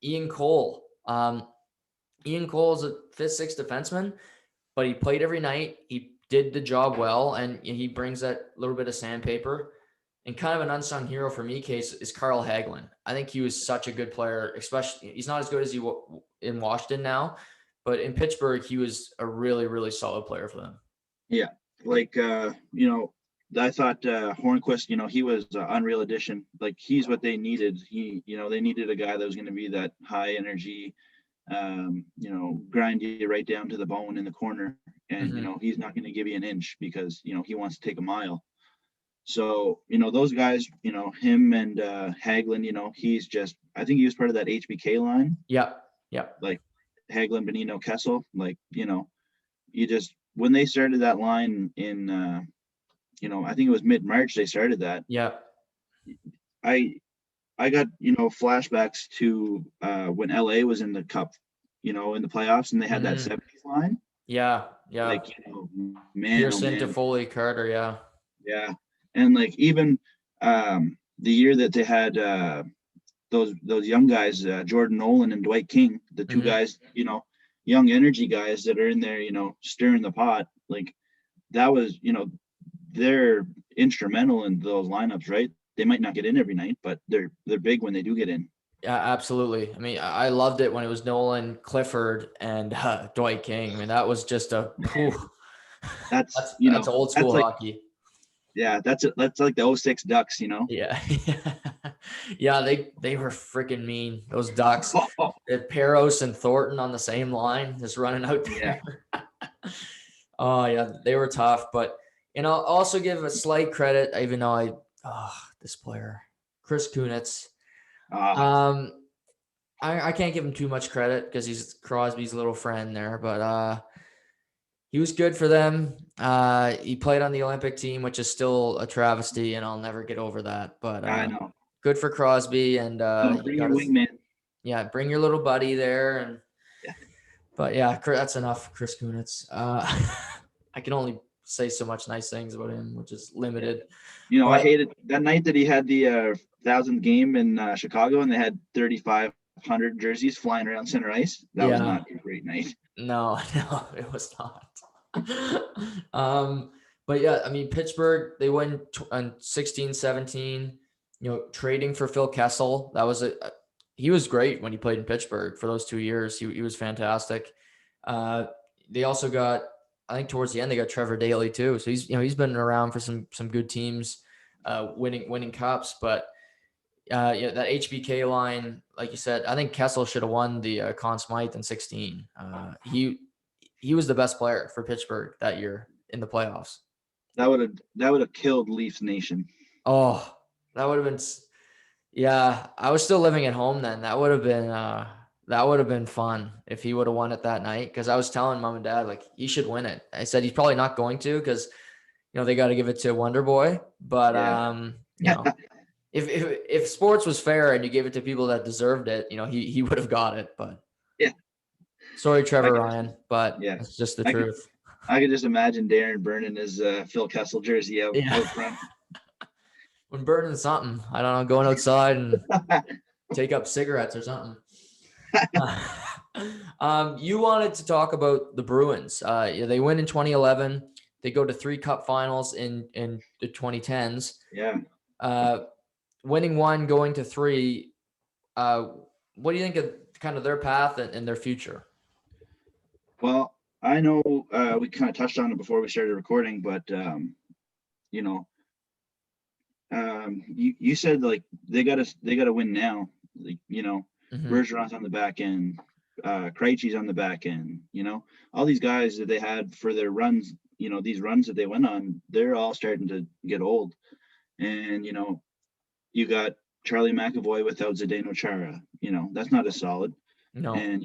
Ian Cole. Ian Cole is a 5th, 6th defenseman, but he played every night. He did the job well, and he brings that little bit of sandpaper. And kind of an unsung hero for me case is Carl Haglin. I think he was such a good player, especially he's not as good as he in Washington now, but in Pittsburgh, he was a really, really solid player for them. Yeah. I thought Hornquist, he was an unreal addition. He's what they needed. They needed a guy that was going to be that high energy, grind you right down to the bone in the corner. And, he's not going to give you an inch because, he wants to take a mile. So, those guys, him and Haglin, he's just, I think he was part of that HBK line. Yeah. Haglin, Bonino, Kessel, when they started that line in, I think it was mid-March they started that. Yeah. I got, flashbacks to when LA was in the cup in the playoffs, and they had that 70s line. Yeah. Like, man, oh Pearson, man. Toffoli, Carter. Yeah. Yeah. And like even the year that they had those young guys, Jordan Nolan and Dwight King, the two guys, young energy guys that are in there, stirring the pot. Like that was, they're instrumental in those lineups, right? They might not get in every night, but they're big when they do get in. Yeah, absolutely. I mean, I loved it when it was Nolan, Clifford, and Dwight King. I mean, that was just That's that's old school that's like, hockey. yeah, that's like the 06 Ducks, Yeah. Yeah, they were freaking mean. Those Ducks. They had Peros and Thornton on the same line, just running out there. Yeah. Oh yeah, they were tough. But I'll also give a slight credit, even though this player, Chris Kunitz. I can't give him too much credit because he's Crosby's little friend there, but he was good for them. He played on the Olympic team, which is still a travesty, and I'll never get over that. But I know. good for Crosby, and Bring your wingman. Yeah, bring your little buddy there, and yeah. But yeah, that's enough, Chris Kunitz. I can only say so much nice things about him, which is limited. I hated that night that he had the 1,000th game in Chicago, and they had 3,500 jerseys flying around center ice. That was not a great night. No, it was not. But yeah, I mean, Pittsburgh, they went on 16-17, trading for Phil Kessel. That was he was great when he played in Pittsburgh for those 2 years. He was fantastic. They also got, I think towards the end, they got Trevor Daley too. So he's been around for some good teams, winning cups. But that HBK line, like you said, I think Kessel should have won the Conn Smythe in 16. He was the best player for Pittsburgh that year in the playoffs. That would have killed Leafs Nation. Oh, that would have been. Yeah, I was still living at home then. That would have been fun if he would have won it that night. Because I was telling mom and dad, like, he should win it. I said he's probably not going to, because they got to give it to Wonder Boy. But if sports was fair and you gave it to people that deserved it, he would have got it. But yeah, sorry, Trevor Ryan, but it's just the truth. I could just imagine Darren burning his Phil Kessel jersey out front. When burning something, I don't know, going outside and take up cigarettes or something. You wanted to talk about the Bruins. They win in 2011. They go to 3 cup finals in the 2010s. Yeah. Winning 1, going to 3. What do you think of kind of their path and their future? Well, I know we kind of touched on it before we started recording, but you said like they gotta win now. Like, Bergeron's on the back end, Krejci's on the back end. All these guys that they had for their runs, these runs that they went on, they're all starting to get old. And you got Charlie McAvoy without Zdeno Chara. That's not as solid. No. And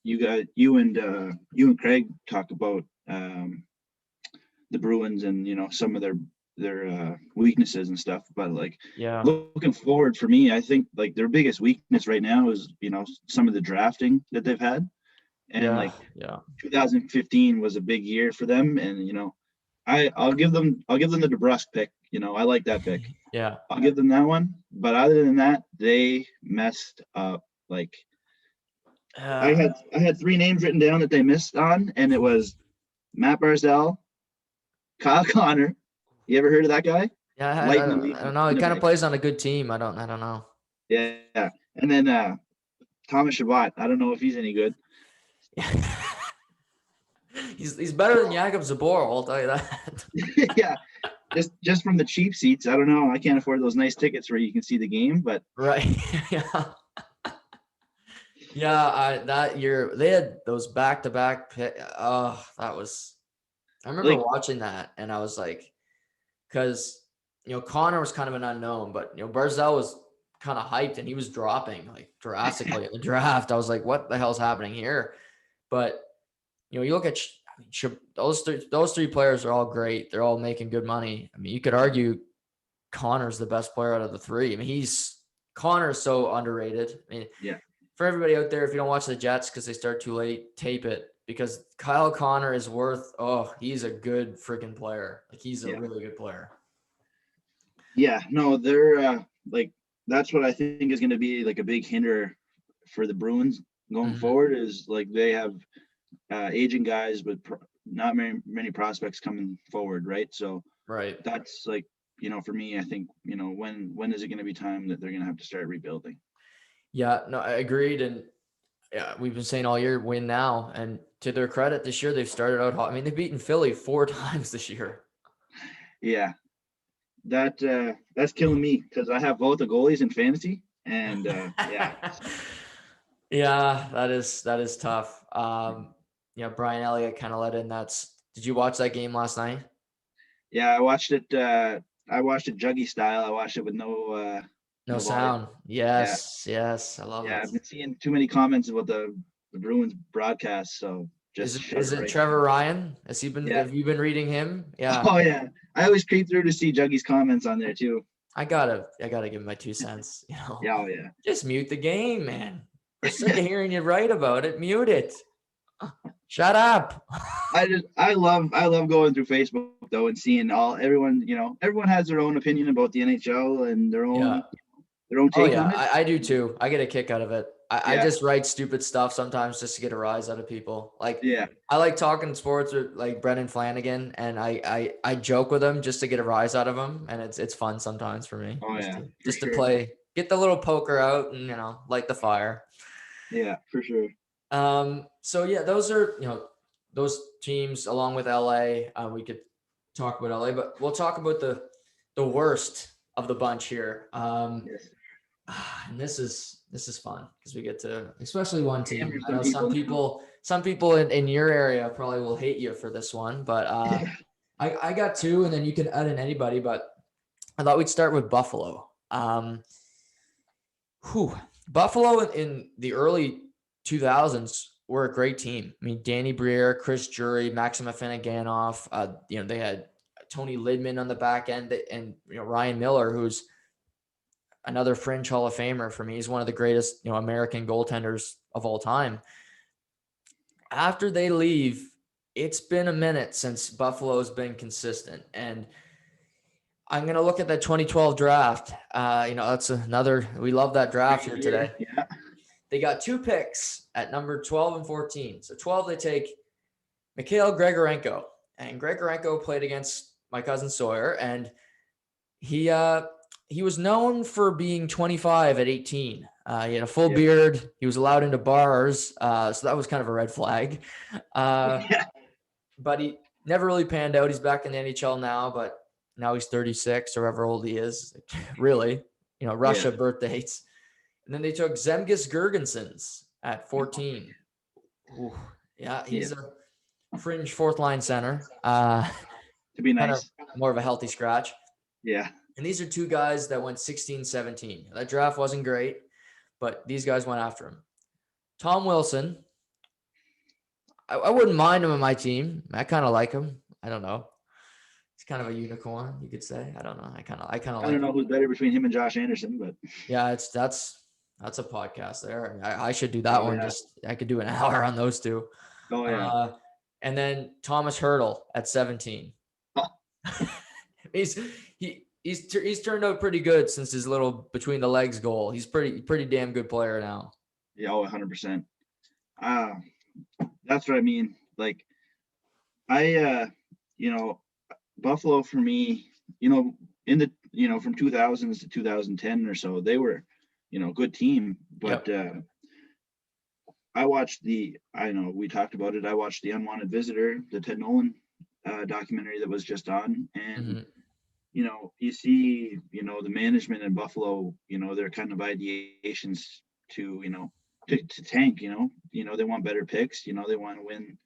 you and Craig talk about the Bruins and some of their weaknesses and stuff, but like looking forward, for me, I think like their biggest weakness right now is some of the drafting that they've had, and 2015 was a big year for them, and I'll give them the DeBrusk pick. I like that pick. Yeah, I'll give them that one, but other than that, they messed up. Like I had 3 names written down that they missed on, and it was Matt Barzal, Kyle Connor. You ever heard of that guy? Yeah, I don't know. He kind of plays on a good team. I don't know. Yeah, and then Thomas Chabot. I don't know if he's any good. He's better than Jakub Zboril, I'll tell you that. Yeah, just from the cheap seats. I don't know. I can't afford those nice tickets where you can see the game, but right. That year they had those back-to-back. That was. I remember watching that, and I was like, because Connor was kind of an unknown, but Barzal was kind of hyped, and he was dropping like drastically in the draft. I was like, what the hell's happening here? But you look at those 3 players are all great. They're all making good money. I mean, you could argue Connor's the best player out of the 3. I mean, Connor's so underrated. I mean, for everybody out there, if you don't watch the Jets because they start too late, tape it, because Kyle Connor is he's a good freaking player. Like, he's a really good player. Yeah, no, they're like, that's what I think is going to be like a big hinder for the Bruins going forward, is like they have aging guys, but not many prospects coming forward, right? So that's like, for me, I think, when is it going to be time that they're going to have to start rebuilding? Yeah, no, I agreed. And yeah, we've been saying all year, win now. And to their credit, this year they've started out hot. I mean, they've beaten Philly 4 times this year. Yeah, that's killing me because I have both the goalies in fantasy, and yeah. Yeah, that is tough. Brian Elliott kind of let in. Did you watch that game last night? Yeah, I watched it. I watched it juggy style. I watched it with no sound. volume. Yes, I love it. I've been seeing too many comments about the Bruins broadcast, so just is it Trevor Ryan? Have you been reading him? Yeah. Oh yeah. I always creep through to see Juggy's comments on there too. I gotta give him my 2 cents. Yeah, oh yeah. Just mute the game, man. We're sick of hearing you write about it. Mute it. Shut up. I love going through Facebook though and seeing everyone has their own opinion about the NHL and their own take on it. I do too. I get a kick out of it. I just write stupid stuff sometimes just to get a rise out of people. Like, I like talking sports with like Brendan Flanagan, and I joke with him just to get a rise out of him, and it's fun sometimes for me. Oh just to play, get the little poker out, and light the fire. Yeah, for sure. So yeah, those are those teams along with LA. We could talk about LA, but we'll talk about the worst of the bunch here. And this is fun because we get to, especially one team. I know some people in your area probably will hate you for this one, but I got 2, and then you can add in anybody. But I thought we'd start with Buffalo. Buffalo in the early 2000s were a great team. I mean, Danny Briere, Chris Drury, Maxim Afinogenov. They had Tony Lidman on the back end, and Ryan Miller, who's another fringe Hall of Famer for me. He's one of the greatest, American goaltenders of all time. After they leave, it's been a minute since Buffalo's been consistent. And I'm going to look at that 2012 draft. That's we love that draft here today. Yeah. They got 2 picks at number 12 and 14. So 12, they take Mikhail Gregorenko. And Gregorenko played against my cousin Sawyer, and he was known for being 25 at 18. He had a full beard. He was allowed into bars. So that was kind of a red flag. But he never really panned out. He's back in the NHL now, but now he's 36 or however old he is. Really, Russia birth dates. And then they took Zemgus Girgensons at 14. Ooh, he's a fringe 4th line center. To be nice. More of a healthy scratch. Yeah. And these are 2 guys that went 16-17. That draft wasn't great, but these guys went after him. Tom Wilson, I wouldn't mind him on my team. I kind of like him. I don't know. He's kind of a unicorn, you could say. I don't know. I kind of like I don't know who's better between him and Josh Anderson, but yeah, that's a podcast there. I should do that one. Yeah. I could do an hour on those 2. Oh yeah. And then Thomas Hertl at 17. He's turned out pretty good since his little between the legs goal. He's pretty damn good player now. Yeah, 100%. That's what I mean. Like, Buffalo for me, in the from 2000s to 2010 or so, they were, good team. But I watched I know we talked about it. I watched The Unwanted Visitor, the Ted Nolan documentary that was just on, and you see, the management in Buffalo, their kind of ideations to, to tank, they want better picks, they want to win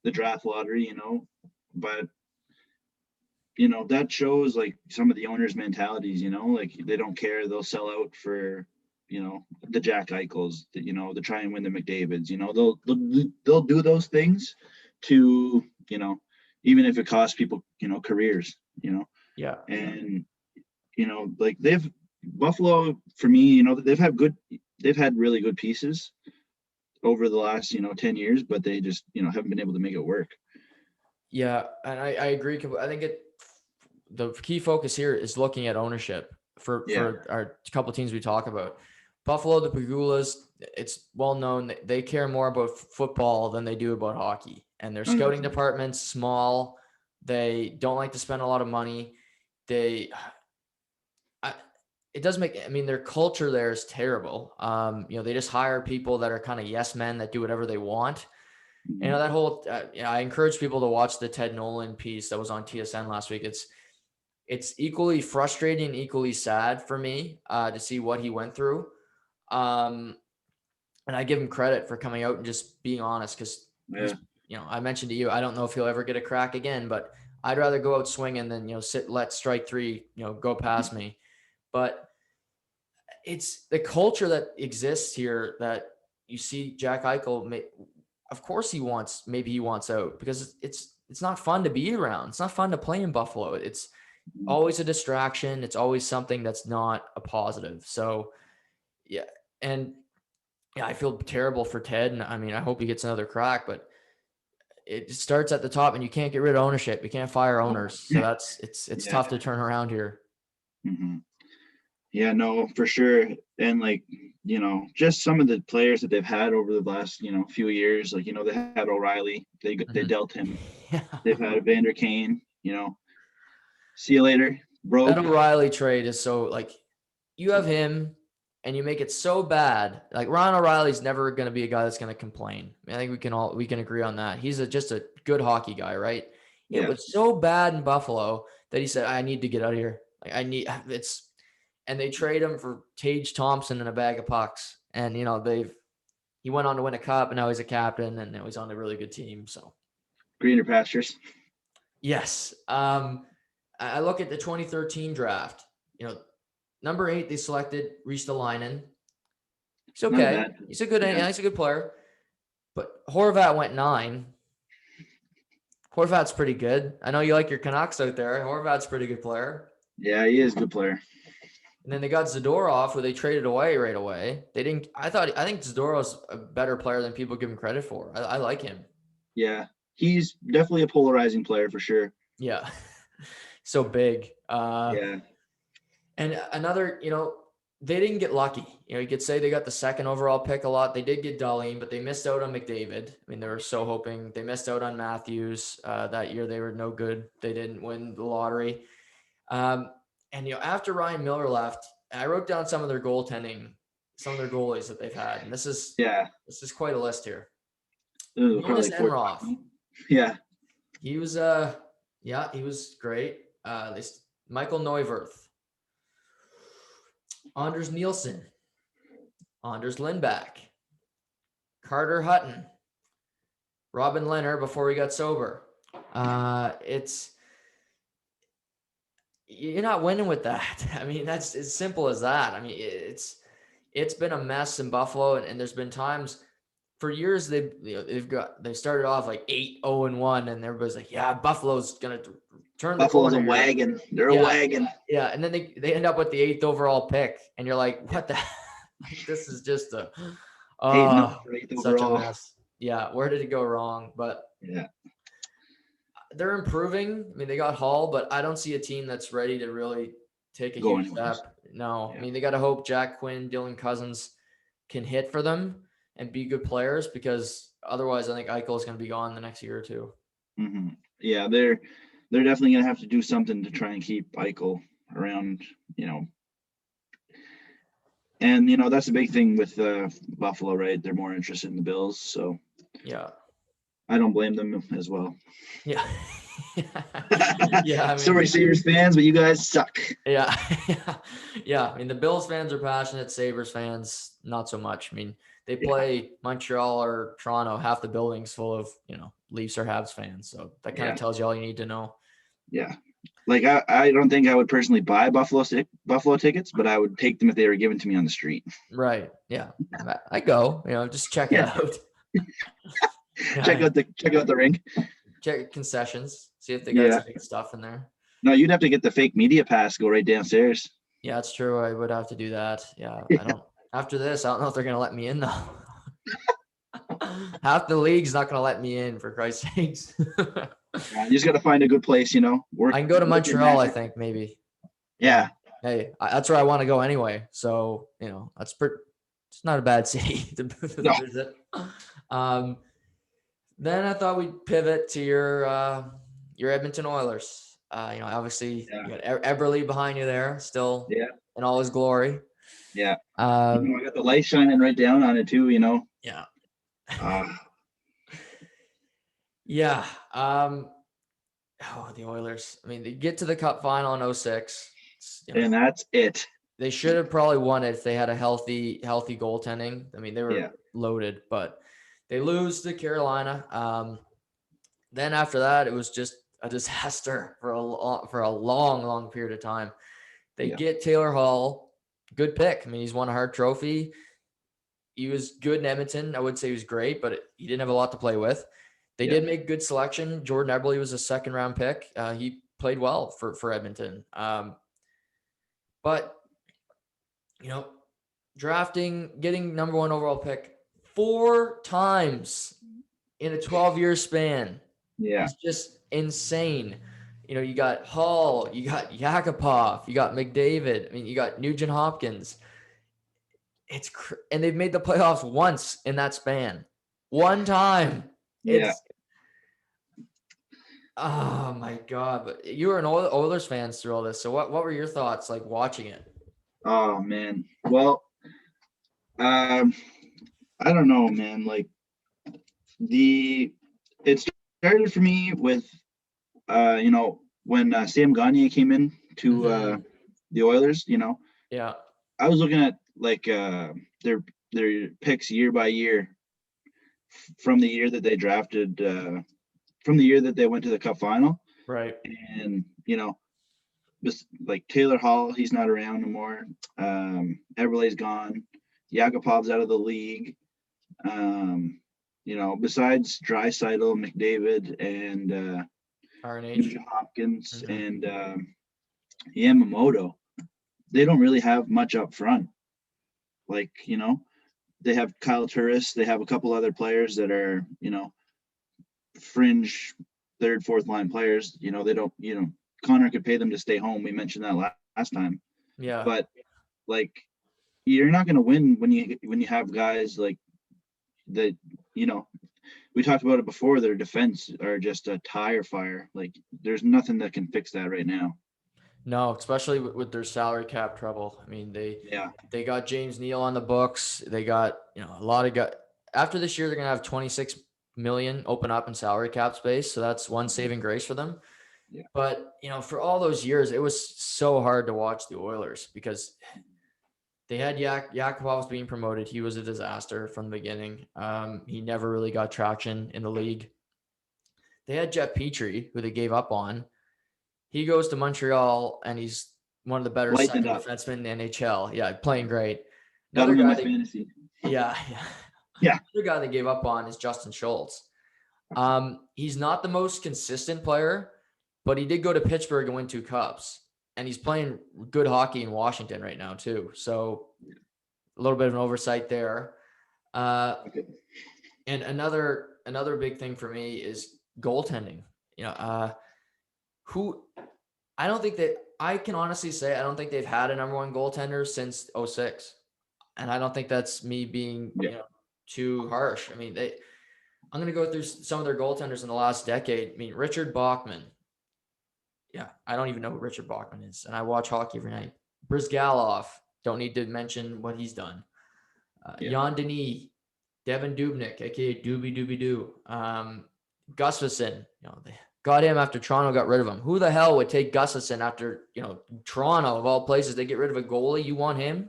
the draft lottery, but, that shows like some of the owners' mentalities, like they don't care. They'll sell out for, the Jack Eichels, to try and win the McDavids, they'll do those things to, even if it costs people, careers, Yeah. And, like Buffalo for me, they've had really good pieces, over the last 10 years, but they just haven't been able to make it work. Yeah, and I agree. I think the key focus here is looking at ownership for our couple teams we talk about. Buffalo, the Pagulas, it's well known that they care more about football than they do about hockey, and their scouting department's small. They don't like to spend a lot of money. It does make, I mean, their culture there is terrible. They just hire people that are kind of yes men that do whatever they want. That whole, I encourage people to watch the Ted Nolan piece that was on TSN last week. It's equally frustrating, equally sad for me to see what he went through. And I give him credit for coming out and just being honest, because I mentioned to you, I don't know if he'll ever get a crack again, but I'd rather go out swinging than let strike three go past me. But it's the culture that exists here that you see Jack Eichel. Of course maybe he wants out, because it's not fun to be around. It's not fun to play in Buffalo. It's always a distraction. It's always something that's not a positive. So yeah. And I feel terrible for Ted. And I mean, I hope he gets another crack, but it starts at the top, and you can't get rid of ownership. You can't fire owners. So it's tough to turn around here. Mm-hmm. Yeah, no, for sure. And just some of the players that they've had over the last, few years, they had O'Reilly, they dealt him. Yeah. They've had Evander Kane, see you later, bro. That O'Reilly trade is so you have him and you make it so bad. Like, Ron O'Reilly's never going to be a guy that's going to complain. I think we can agree on that. He's just a good hockey guy, right? Yeah. It was so bad in Buffalo that he said, I need to get out of here. And they trade him for Tage Thompson and a bag of pucks. And, he went on to win a cup, and now he's a captain, and now he's on a really good team. So greener pastures. Yes. I look at the 2013 draft, number 8, they selected Ristolainen. He's okay. He's a good player, but Horvat went 9. Horvat's pretty good. I know you like your Canucks out there. Horvat's a pretty good player. Yeah, he is a good player. And then they got Zadorov, who they traded away right away. I think Zadorov's a better player than people give him credit for. I like him. Yeah, he's definitely a polarizing player for sure. Yeah. So big. Yeah. And another, they didn't get lucky. You could say they got the 2nd overall pick a lot. They did get Dahlin, but they missed out on McDavid. I mean, they were so hoping. They missed out on Matthews that year. They were no good. They didn't win the lottery. And after Ryan Miller left, I wrote down some of their goaltending, some of their goalies that they've had. And this is quite a list here. Jonas Enroth. Yeah. He was he was great. Michael Neuwirth, Anders Nielsen, Anders Lindback, Carter Hutton, Robin Leonard before he got sober. You're not winning with that. I mean, that's as simple as that. I mean, it's been a mess in Buffalo, and there's been times for years they started off 8-0-1, and everybody's like, yeah, Buffalo's gonna turn the corner. Buffalo's a wagon. They're a wagon. Yeah, and then they end up with the 8th overall pick, and you're like, what the? This is just such a mess. Yeah, where did it go wrong? But yeah. They're improving. I mean, they got Hall, but I don't see a team that's ready to really take a huge step. No. Yeah. I mean, they got to hope Jack Quinn, Dylan Cousins can hit for them and be good players, because otherwise I think Eichel is going to be gone the next year or two. Mm-hmm. Yeah, they're definitely going to have to do something to try and keep Eichel around, And, that's the big thing with Buffalo, right? They're more interested in the Bills. So, yeah. I don't blame them as well. Yeah. Yeah. I mean, sorry, Sabres fans, but you guys suck. Yeah. Yeah. I mean, the Bills fans are passionate. Sabres fans, not so much. I mean, they play Montreal or Toronto, half the building's full of, Leafs or Habs fans. So that kind of tells you all you need to know. Yeah. I don't think I would personally buy Buffalo tickets, but I would take them if they were given to me on the street. Right. Yeah. I go, just check it out. Check out the rink. Check concessions. See if they got some big stuff in there. No, you'd have to get the fake media pass. Go right downstairs. Yeah, that's true. I would have to do that. Yeah. I don't. After this, I don't know if they're gonna let me in though. Half the league's not going to let me in, for Christ's sakes. You just got to find a good place, work. I can go to work your Montreal, I magic. think, maybe. Yeah. Hey, that's where I want to go anyway. So, it's not a bad city to No. visit. Then I thought we'd pivot to your Edmonton Oilers. Obviously Yeah. you got Eberle behind you there, still Yeah. in all his glory. Yeah. I Um, got the light shining right down on it too, yeah. Uh, Yeah. The Oilers. I mean, they get to the Cup final in 06. and that's it. They should have probably won it if they had a healthy goaltending. I mean, they were loaded, but they lose to Carolina. Then after that, it was just a disaster for a long period of time. They get Taylor Hall, good pick. I mean, he's won a Hart Trophy. He was good in Edmonton. I would say he was great, but he didn't have a lot to play with. They did make good selection. Jordan Eberle was a second-round pick. He played well for Edmonton. But getting number 1 overall pick 4 times in a 12-year span is just insane. You got Hall, you got Yakupov, you got McDavid. I mean, you got Nugent Hopkins. And they've made the playoffs once in that span. One time. Oh my God. But you were an Oilers fans through all this. So what were your thoughts like watching it? Oh man. Well, I don't know, man. Like it started for me with when Sam Gagner came in to the Oilers, Yeah. I was looking at like their picks year by year from the year that they drafted from the year that they went to the Cup final. Right. And just like Taylor Hall, he's not around anymore. Eberle's gone. Yakupov's out of the league. Besides Draisaitl, McDavid, and RNH. Hopkins and Yamamoto, they don't really have much up front. Like, they have Kyle Turris. They have a couple other players that are, fringe third, fourth line players. They don't, Connor could pay them to stay home. We mentioned that last time. Yeah. But like, you're not going to win when you have guys like that, we talked about it before. Their defense are just a tire fire. Like, there's nothing that can fix that right now. No, especially with their salary cap trouble. I mean, they got James Neal on the books. They got a lot of guys. After this year, they're gonna have 26 million open up in salary cap space. So that's one saving grace for them. Yeah. But for all those years, it was so hard to watch the Oilers because they had Yakupov was being promoted. He was a disaster from the beginning. He never really got traction in the league. They had Jeff Petrie, who they gave up on. He goes to Montreal, and he's one of the better second defensemen in the NHL. Yeah, playing great. Another guy fantasy. Yeah. Another guy they gave up on is Justin Schultz. He's not the most consistent player, but he did go to Pittsburgh and win 2 cups. And he's playing good hockey in Washington right now, too. So a little bit of an oversight there. And another big thing for me is goaltending. I can honestly say I don't think they've had a number 1 goaltender since 06. And I don't think that's me being too harsh. I mean, I'm going to go through some of their goaltenders in the last decade. I mean, Richard Bachman. Yeah, I don't even know who Richard Bachman is, and I watch hockey every night. Brizgalov, don't need to mention what he's done. Jan Denis, Devin Dubnyk, aka Doobie Doobie Doo. Gustafsson, they got him after Toronto got rid of him. Who the hell would take Gustafsson after, Toronto of all places? They get rid of a goalie. You want him?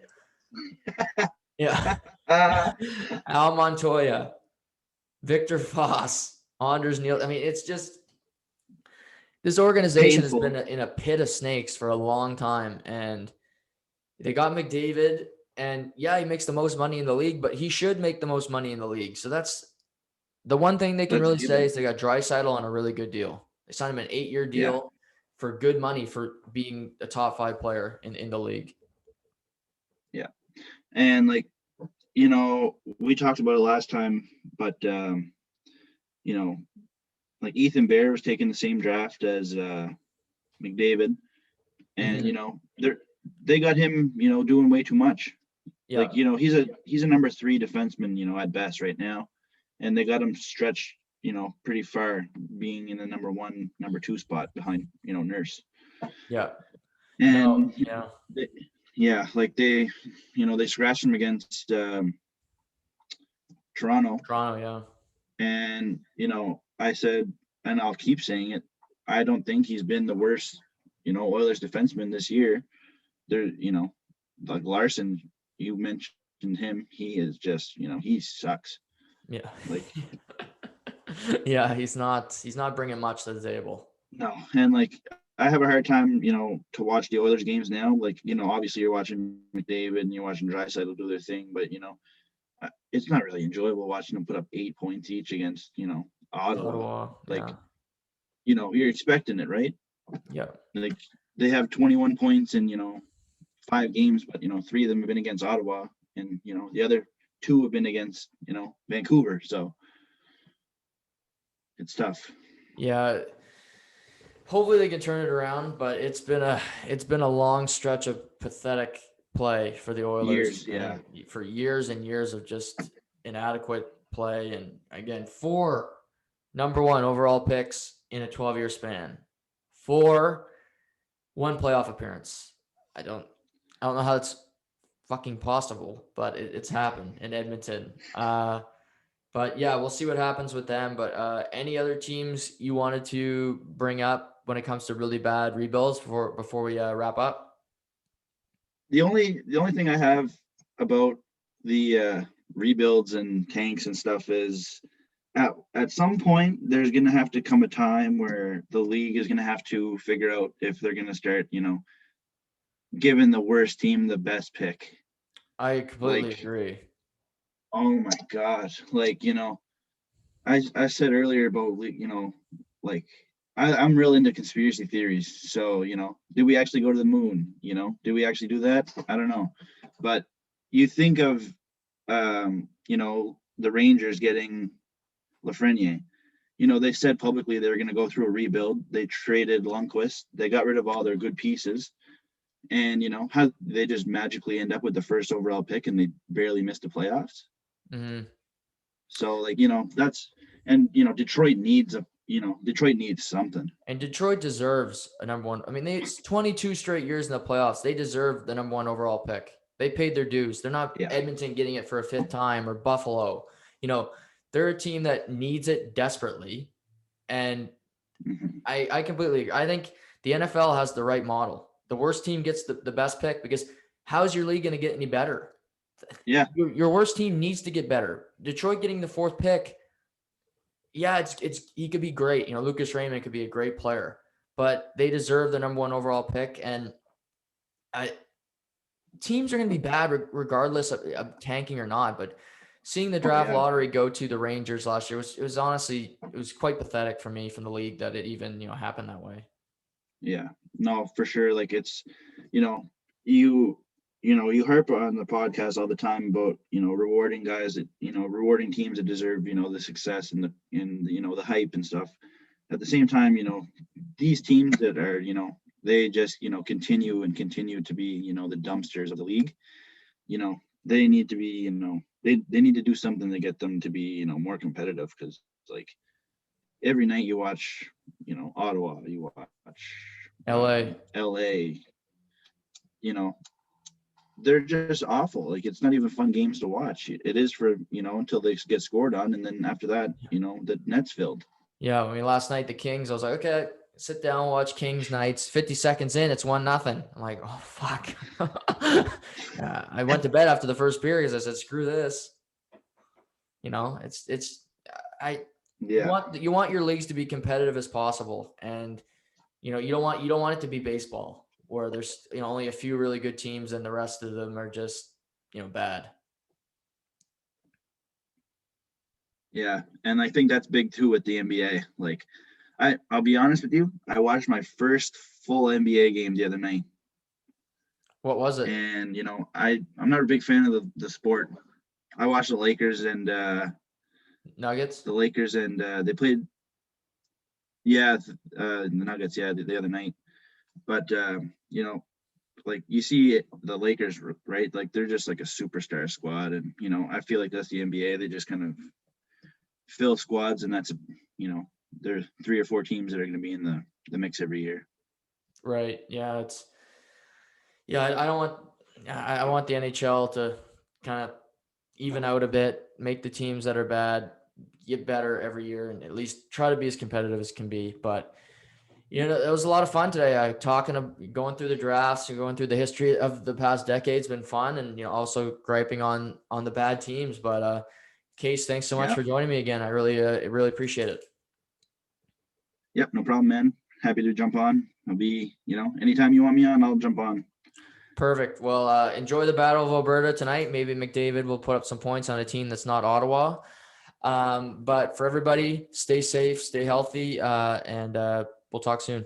Yeah. Al Montoya, Victor Foss, Anders Neil. I mean, it's just this organization has been in a pit of snakes for a long time, and they got McDavid, and he makes the most money in the league, but he should make the most money in the league. So that's the one thing they can really say is they got Draisaitl on a really good deal. They signed him an 8-year deal for good money for being a top 5 player in the league. Yeah. And like, we talked about it last time, but like Ethan Bear was taking the same draft as McDavid, and they got him, doing way too much. Yeah. Like, he's a number 3 defenseman, at best right now, and they got him stretched, pretty far, being in the number 1, number 2 spot behind, Nurse. Yeah. And yeah. like they scratched him against Toronto. Yeah. And I said, and I'll keep saying it, I don't think he's been the worst, Oilers defenseman this year. There, like Larson, you mentioned him. He is just, he sucks. Yeah. Like, yeah, he's not bringing much to the table. No, and like I have a hard time, to watch the Oilers games now. Like, obviously you're watching McDavid and you're watching Draisaitl do their thing, but it's not really enjoyable watching them put up 8 points each against, Ottawa. Like, you're expecting it, right? Yeah. Like they have 21 points in, 5 games, but 3 of them have been against Ottawa, and the other 2 have been against, Vancouver. So it's tough. Yeah. Hopefully they can turn it around, but it's been a long stretch of pathetic play for the Oilers. For years and years of just inadequate play. And again, 4 number 1 overall picks in a 12-year span. 4 1 playoff appearance. I don't know how it's fucking possible, but it's happened in Edmonton. But yeah, we'll see what happens with them. But any other teams you wanted to bring up when it comes to really bad rebuilds before we wrap up? The only thing I have about the rebuilds and tanks and stuff is at some point there's going to have to come a time where the league is going to have to figure out if they're going to start, giving the worst team the best pick. I completely agree. Oh my gosh. Like, I said earlier about, like I'm real into conspiracy theories. So, did we actually go to the moon? Did we actually do that? I don't know. But you think of, the Rangers getting Lafreniere. They said publicly they were going to go through a rebuild. They traded Lundqvist. They got rid of all their good pieces. And, how they just magically end up with the first overall pick and they barely missed the playoffs. Mm-hmm. So, like, that's, and, Detroit needs something. And Detroit deserves a number 1. I mean, it's 22 straight years in the playoffs. They deserve the number 1 overall pick. They paid their dues. They're not Edmonton getting it for a 5th time, or Buffalo. They're a team that needs it desperately. And I completely agree. I think the NFL has the right model. The worst team gets the best pick, because how's your league going to get any better? Yeah. Your worst team needs to get better. Detroit getting the 4th pick. Yeah, he could be great. Lucas Raymond could be a great player, but they deserve the number 1 overall pick. And teams are going to be bad regardless of tanking or not. But seeing the draft lottery go to the Rangers last year was honestly, it was quite pathetic for me, from the league, that it even happened that way. Yeah, no, for sure. Like, it's, you harp on the podcast all the time about, rewarding guys that, rewarding teams that deserve, the success and the hype and stuff. At the same time, these teams that are, they just, continue to be, the dumpsters of the league, they need to be, they need to do something to get them to be, more competitive. Because, like, every night you watch, Ottawa, you watch LA, they're just awful. Like, it's not even fun games to watch. It is for, until they get scored on. And then after that, the net's filled. Yeah. I mean, last night, the Kings, I was like, okay, sit down, watch Kings Knights. 50 seconds in, it's 1-0. I'm like, oh, fuck. I went to bed after the first period because I said, screw this. You want your leagues to be competitive as possible. And, you don't want it to be baseball, where there's, only a few really good teams and the rest of them are just, bad. Yeah. And I think that's big too with the NBA. Like, I'll be honest with you, I watched my first full NBA game the other night. What was it? And, I'm not a big fan of the sport. I watched the Lakers and Nuggets. They played. Yeah, the Nuggets. Yeah, the other night. But you know, like you see the Lakers, right? Like they're just like a superstar squad, and I feel like that's the NBA. They just kind of fill squads, and that's there are 3 or 4 teams that are going to be in the mix every year. Right. Yeah. I don't want. I want the NHL to kind of even out a bit, make the teams that are bad get better every year, and at least try to be as competitive as can be. But it was a lot of fun today. Going through the drafts and going through the history of the past decade's been fun, and also griping on the bad teams. But Case, thanks so much Yeah. for joining me again. I really appreciate it. Yep, no problem, man. Happy to jump on. I'll be, anytime you want me on, I'll jump on. Perfect. Well, enjoy the Battle of Alberta tonight. Maybe McDavid will put up some points on a team that's not Ottawa. But for everybody, stay safe, stay healthy, and we'll talk soon.